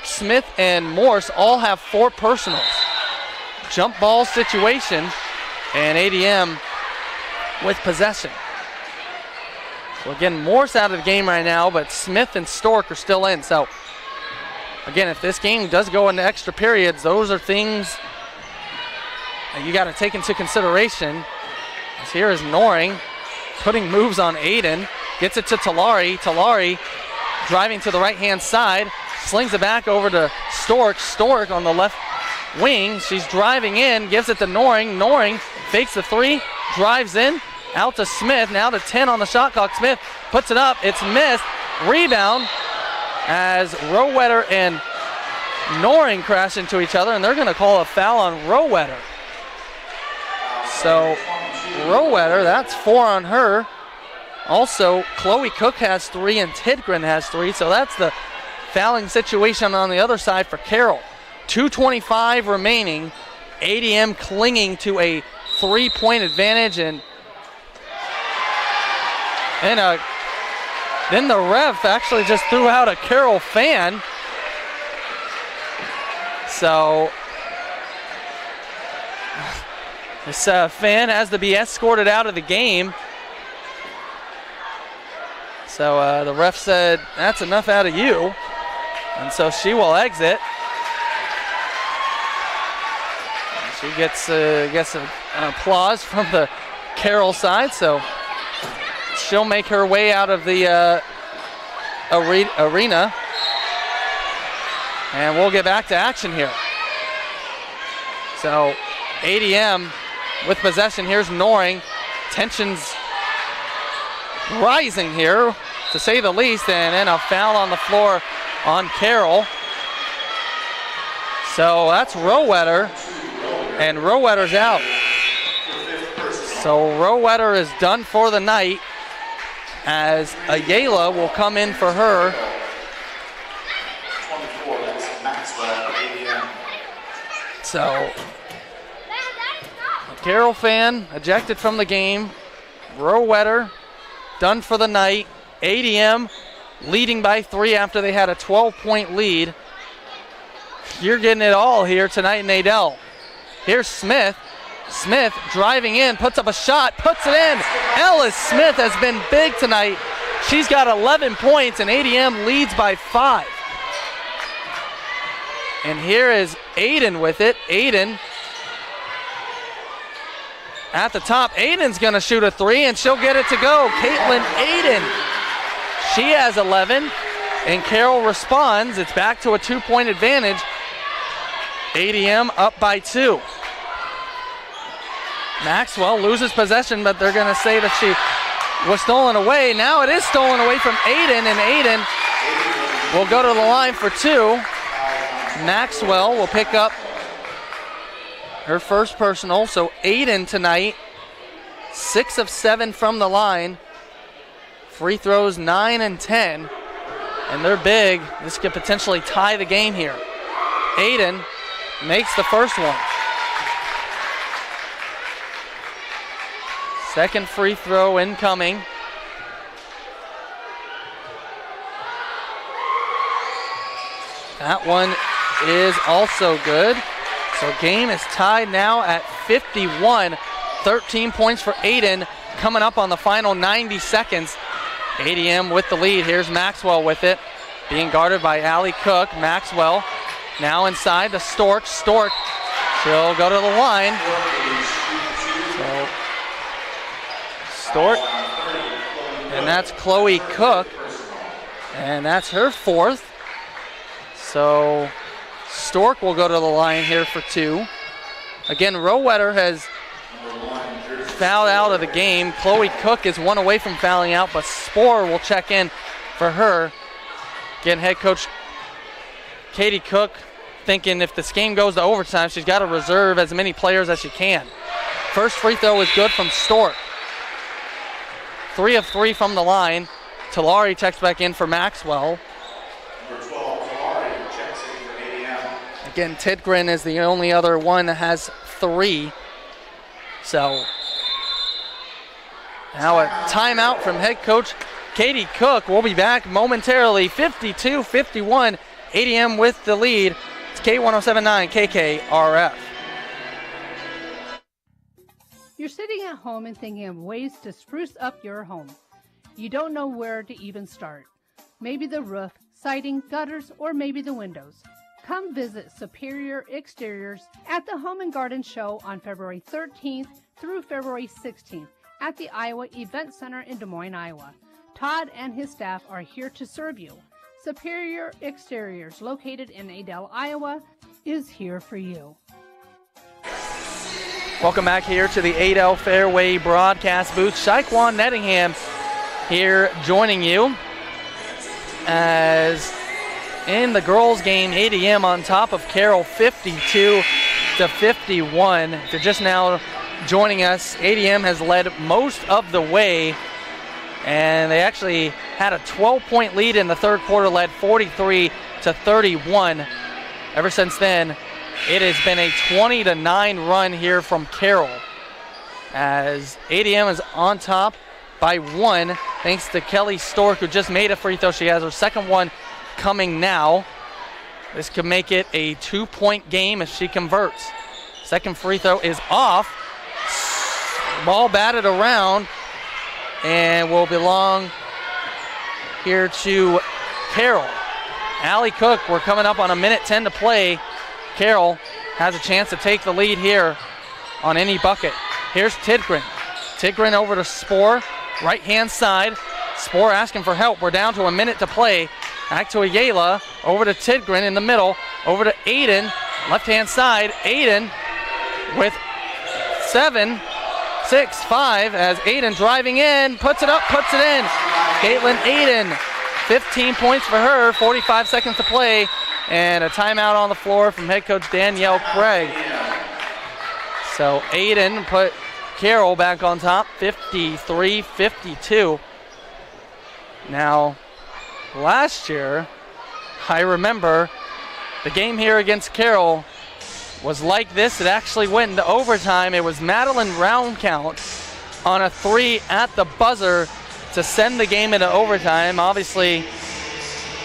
Smith, and Morse all have 4 personals. Jump ball situation, and ADM with possession. So again, Morse out of the game right now, but Smith and Stork are still in. So again, if this game does go into extra periods, those are things that you got to take into consideration. As here is Noring putting moves on Aiden. Gets it to Talari. Talari driving to the right-hand side. Slings it back over to Stork. Stork on the left wing. She's driving in. Gives it to Noring. Noring fakes the 3. Drives in. Out to Smith. Now to 10 on the shot clock. Smith puts it up. It's missed. Rebound as Rowetter and Noring crash into each other, and they're going to call a foul on Rowetter. So Rowetter, that's 4 on her. Also, Chloe Cook has 3 and Tidgren has 3, so that's the fouling situation on the other side for Carroll. 2:25 remaining. ADM clinging to a 3-point advantage, and then the ref actually just threw out a Carroll fan. So this fan has to be escorted out of the game. So the ref said, that's enough out of you. And so she will exit. She gets an applause from the Carroll side. So she'll make her way out of the arena. And we'll get back to action here. So ADM with possession. Here's Noring. Tensions rising here, to say the least, and then a foul on the floor on Carroll. So that's Rowetter, and Rowetter's out. So Rowetter is done for the night, as Ayala will come in for her. So a Carroll fan ejected from the game. Rowetter done for the night. ADM leading by 3 after they had a 12-point lead. You're getting it all here tonight in Adel. Here's Smith. Smith driving in, puts up a shot, puts it in. Ellis Smith has been big tonight. She's got 11 points, and ADM leads by 5. And here is Aiden with it. Aiden at the top. Aiden's going to shoot a 3, and she'll get it to go. Caitlin Aiden. She has 11, and Carroll responds. It's back to a 2-point advantage. ADM up by 2. Maxwell loses possession, but they're going to say that she was stolen away. Now it is stolen away from Aiden, and Aiden will go to the line for 2. Maxwell will pick up her first personal. So Aiden tonight, 6 of 7 from the line. Free throws 9 and 10. And they're big. This could potentially tie the game here. Aiden makes the first one. Second free throw incoming. That one is also good. So game is tied now at 51. 13 points for Aiden coming up on the final 90 seconds. ADM with the lead. Here's Maxwell with it. Being guarded by Allie Cook. Maxwell now inside the Stork. Stork, she'll go to the line. So Stork, and that's Chloe Cook, and that's her fourth. So Stork will go to the line here for two. Again, Rowetter has fouled out of the game. Chloe Cook is one away from fouling out, but Spohr will check in for her. Again, head coach Katie Cook thinking if this game goes to overtime, she's got to reserve as many players as she can. First free throw is good from Stork. 3 of 3 from the line. Talari checks back in for Maxwell. Number 12, Talari checks in for ADM. Again, Tidgren is the only other one that has 3. So now a timeout from head coach Katie Cook. We'll be back momentarily. 52-51, ADM with the lead. It's K107.9 KKRF. You're sitting at home and thinking of ways to spruce up your home. You don't know where to even start. Maybe the roof, siding, gutters, or maybe the windows. Come visit Superior Exteriors at the Home and Garden Show on February 13th through February 16th at the Iowa Event Center in Des Moines, Iowa. Todd and his staff are here to serve you. Superior Exteriors, located in Adel, Iowa, is here for you. Welcome back here to the Adel Fairway broadcast booth. Shaquan Nettingham here joining you as in the girls game, ADM on top of Carroll 52-51. If you're just now joining us, ADM has led most of the way, and they actually had a 12-point lead in the third quarter, led 43-31. Ever since then, it has been a 20-9 run here from Carroll, as ADM is on top by 1 thanks to Kelly Stork, who just made a free throw. She has her second one coming now. This could make it a 2-point game if she converts. Second free throw is off. Ball batted around and will belong here to Carroll. Allie Cook, we're coming up on 1:10 to play. Carroll has a chance to take the lead here on any bucket. Here's Tidgren. Tidgren over to Spohr, right-hand side. Spohr asking for help. We're down to 1 minute to play. Back to Ayala, over to Tidgren in the middle, over to Aiden, left-hand side. Aiden with 7, 6, 5 as Aiden driving in, puts it up, puts it in. Caitlin Aiden, 15 points for her, 45 seconds to play, and a timeout on the floor from head coach Danielle Craig. So Aiden put Carroll back on top, 53-52. Now, last year, I remember the game here against Carroll was like this. It actually went into overtime. It was Madeline Roundcount on a 3 at the buzzer to send the game into overtime. Obviously,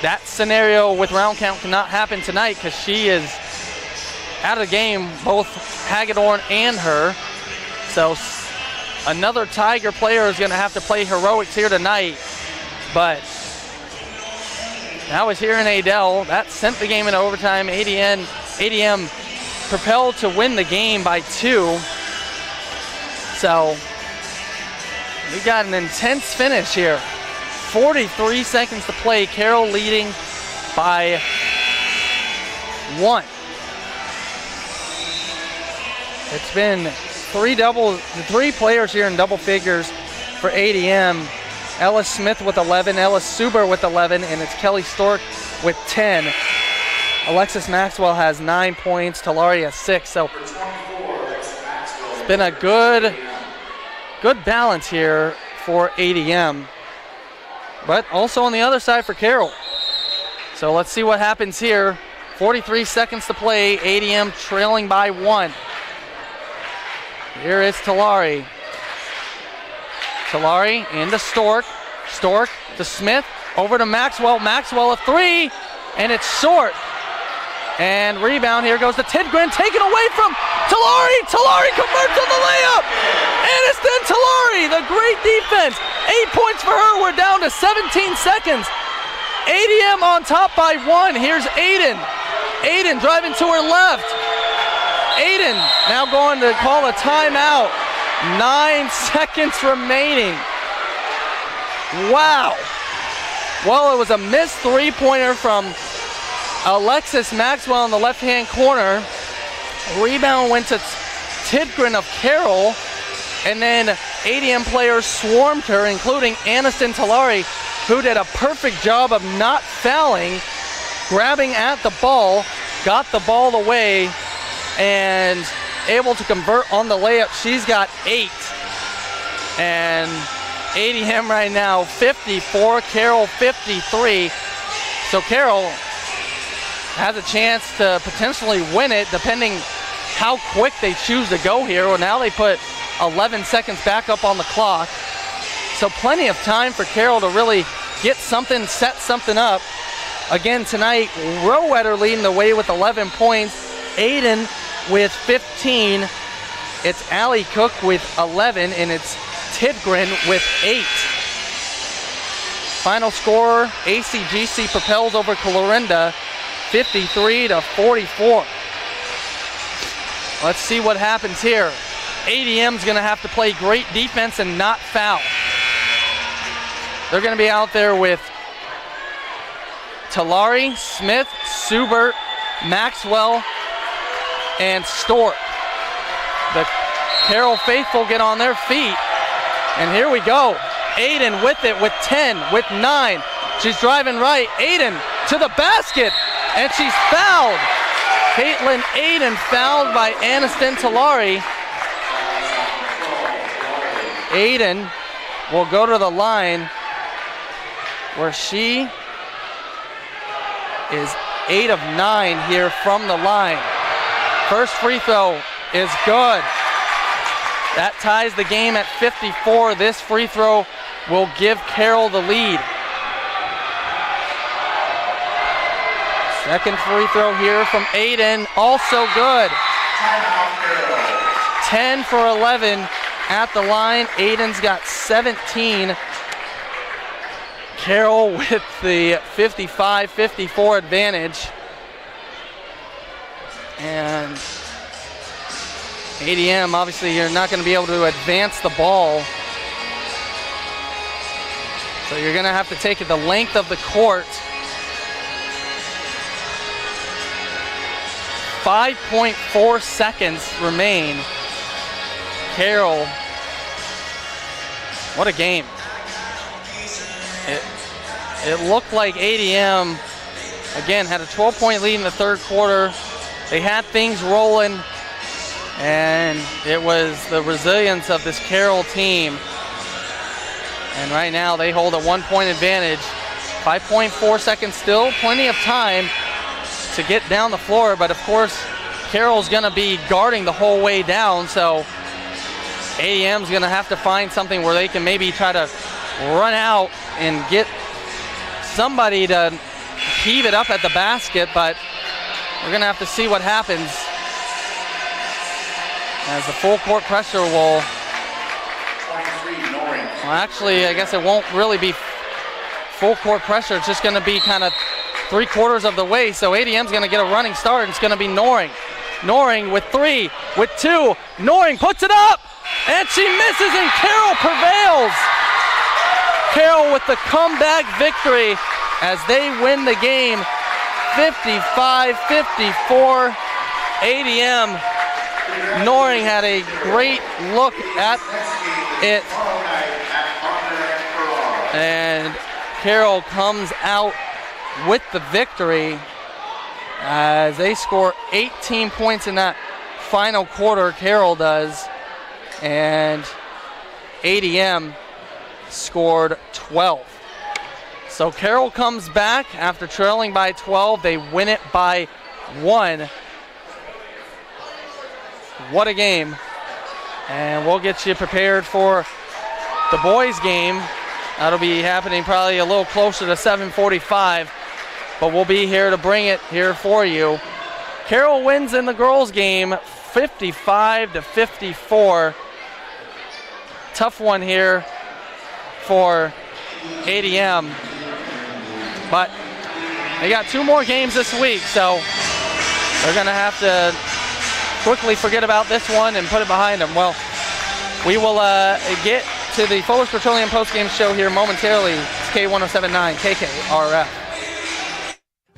that scenario with Roundcount cannot happen tonight because she is out of the game, both Hagedorn and her. So another Tiger player is going to have to play heroics here tonight. But that was here in Adel. That sent the game into overtime. ADM propelled to win the game by 2. So we got an intense finish here. 43 seconds to play. Carroll leading by 1. It's been 3 players here in double figures for ADM. Ellis Smith with 11, Ellis Suber with 11, and it's Kelly Stork with 10. Alexis Maxwell has 9 points, Talari has 6. So it's been a good balance here for ADM, but also on the other side for Carroll. So let's see what happens here. 43 seconds to play, ADM trailing by 1. Here is Talari. Talari into Stork. Stork to Smith. Over to Maxwell. Maxwell a three. And it's short. And rebound here goes to Tidgren. Taken away from Talari. Talari converts on the layup. Aniston Talari, the great defense. 8 points for her. We're down to 17 seconds. ADM on top by 1. Here's Aiden. Aiden driving to her left. Aiden now going to call a timeout. 9 seconds remaining. Wow. Well, it was a missed three-pointer from Alexis Maxwell in the left-hand corner. Rebound went to Tidgren of Carroll. And then ADM players swarmed her, including Aniston Talari, who did a perfect job of not fouling, grabbing at the ball, got the ball away, and able to convert on the layup. She's got 8. And ADM right now 54, Carroll 53. So Carroll has a chance to potentially win it depending how quick they choose to go here. Well, now they put 11 seconds back up on the clock. So plenty of time for Carroll to really get something, set something up. Again tonight, Rowetter leading the way with 11 points. Aiden with 15. It's Allie Cook with 11, and it's Tidgren with 8. Final score, ACGC propels over Clarinda 53-44. Let's see what happens here. ADM's going to have to play great defense and not foul. They're going to be out there with Talari, Smith, Subert, Maxwell, and Stork. The Carroll faithful get on their feet. And here we go. Aiden with it with 10, with 9. She's driving right. Aiden to the basket, and she's fouled. Caitlin Aiden fouled by Aniston Talari. Aiden will go to the line where she is 8 of 9 here from the line. First free throw is good. That ties the game at 54. This free throw will give Carroll the lead. Second free throw here from Aiden, also good. 10 for 11 at the line. Aiden's got 17. Carroll with the 55-54 advantage. And ADM, obviously you're not going to be able to advance the ball. So you're going to have to take it the length of the court. 5.4 seconds remain. Carroll, what a game. It looked like ADM, again, had a 12-point lead in the third quarter. They had things rolling, and it was the resilience of this Carroll team. And right now they hold a 1-point advantage. 5.4 seconds still, plenty of time to get down the floor, but of course Carroll's going to be guarding the whole way down, so ADM's going to have to find something where they can maybe try to run out and get somebody to heave it up at the basket, but we're going to have to see what happens as the full court pressure will. Well, actually, I guess it won't really be full court pressure. It's just going to be kind of 3/4 of the way. So ADM's going to get a running start. It's going to be Noring. Noring with 3, with 2. Noring puts it up, and she misses, and Carroll prevails. Carroll with the comeback victory as they win the game 55-54. ADM. Noring had a great look at it. And Carroll comes out with the victory as they score 18 points in that final quarter. Carroll does, and ADM scored 12. So Carroll comes back after trailing by 12. They win it by 1. What a game. And we'll get you prepared for the boys game. That'll be happening probably a little closer to 7:45, but we'll be here to bring it here for you. Carroll wins in the girls game 55-54. Tough one here for ADM, but they got 2 more games this week, so they're going to have to quickly forget about this one and put it behind them. Well, we will get to the Fuller's Petroleum postgame show here momentarily. It's K1079 KKRF.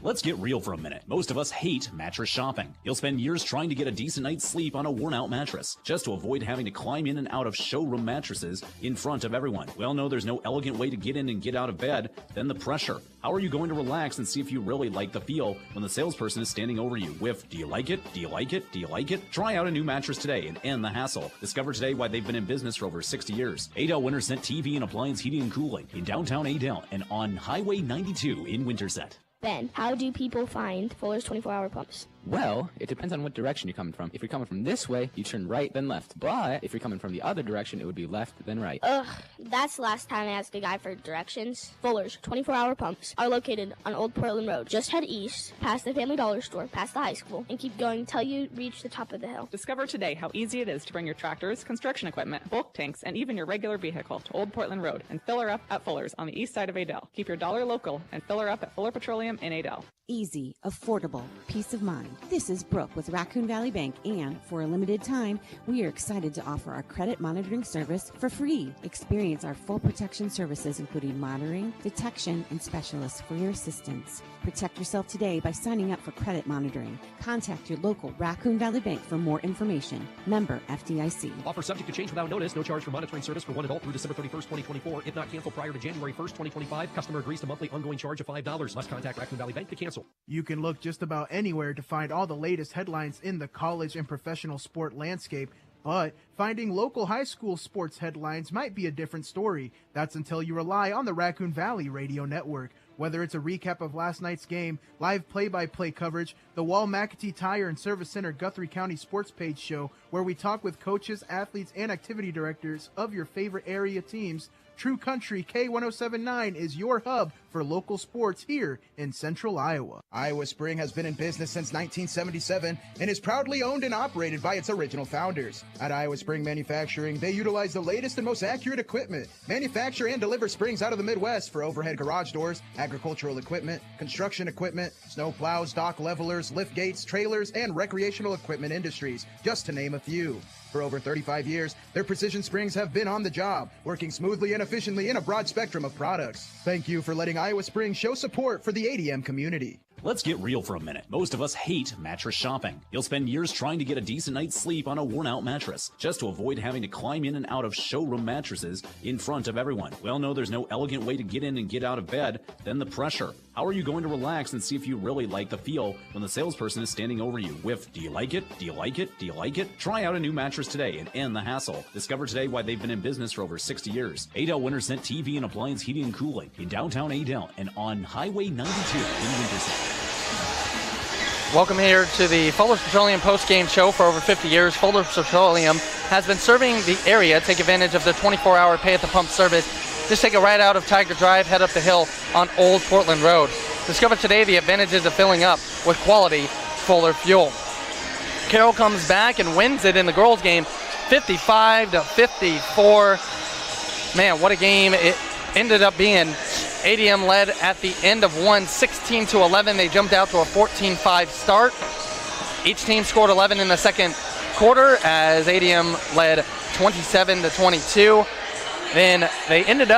Let's get real for a minute. Most of us hate mattress shopping. You'll spend years trying to get a decent night's sleep on a worn-out mattress, just to avoid having to climb in and out of showroom mattresses in front of everyone. We all know there's no elegant way to get in and get out of bed than the pressure. How are you going to relax and see if you really like the feel when the salesperson is standing over you with, do you like it? Do you like it? Do you like it? Try out a new mattress today and end the hassle. Discover today why they've been in business for over 60 years. Adel Winterset TV and Appliance Heating and Cooling in downtown Adel and on Highway 92 in Winterset. Ben, how do people find Fuller's 24-hour pumps? Well, it depends on what direction you're coming from. If you're coming from this way, you turn right, then left. But if you're coming from the other direction, it would be left, then right. Ugh, that's the last time I asked a guy for directions. Fuller's 24-hour pumps are located on Old Portland Road. Just head east, past the Family Dollar store, past the high school, and keep going till you reach the top of the hill. Discover today how easy it is to bring your tractors, construction equipment, bulk tanks, and even your regular vehicle to Old Portland Road and fill her up at Fuller's on the east side of Adel. Keep your dollar local and fill her up at Fuller Petroleum in Adel. Easy, affordable, peace of mind. This is Brooke with Raccoon Valley Bank, and for a limited time, we are excited to offer our credit monitoring service for free. Experience our full protection services, including monitoring, detection, and specialists for your assistance. Protect yourself today by signing up for credit monitoring. Contact your local Raccoon Valley Bank for more information. Member FDIC. Offer subject to change without notice. No charge for monitoring service for one adult through December 31st, 2024. If not canceled prior to January 1st, 2025, customer agrees to monthly ongoing charge of $5. Must contact Raccoon Valley Bank to cancel. You can look just about anywhere to find all the latest headlines in the college and professional sport landscape, but finding local high school sports headlines might be a different story. That's until you rely on the Raccoon Valley Radio Network. Whether it's a recap of last night's game, live play-by-play coverage, the Wall McAtee Tire and Service Center Guthrie County Sports Page show, where we talk with coaches, athletes, and activity directors of your favorite area teams, True Country K1079 is your hub for local sports here in Central Iowa. Iowa Spring has been in business since 1977 and is proudly owned and operated by its original founders. At Iowa Spring Manufacturing, they utilize the latest and most accurate equipment, manufacture and deliver springs out of the Midwest for overhead garage doors, agricultural equipment, construction equipment, snow plows, dock levelers, lift gates, trailers, and recreational equipment industries, just to name a few. For over 35 years, their precision springs have been on the job, working smoothly and efficiently in a broad spectrum of products. Thank you for letting Iowa Spring show support for the ADM community. Let's get real for a minute. Most of us hate mattress shopping. You'll spend years trying to get a decent night's sleep on a worn-out mattress, just to avoid having to climb in and out of showroom mattresses in front of everyone. We all know there's no elegant way to get in and get out of bed than the pressure. How are you going to relax and see if you really like the feel when the salesperson is standing over you with, do you like it? Do you like it? Do you like it? Try out a new mattress today and end the hassle. Discover today why they've been in business for over 60 years. Adel Winterset TV and Appliance Heating and Cooling in downtown Adel and on Highway 92 in Winterset. Welcome here to the Fuller's Petroleum post-game show. For over 50 years, Fuller's Petroleum has been serving the area. Take advantage of the 24-hour pay-at-the-pump service. Just take a ride out of Tiger Drive, head up the hill on Old Portland Road. Discover today the advantages of filling up with quality Fuller fuel. Carroll comes back and wins it in the girls' game, 55-54. Man, what a game it ended up being. ADM led at the end of one, 16-11. They jumped out to a 14-5 start. Each team scored 11 in the second quarter as ADM led 27-22. Then they ended up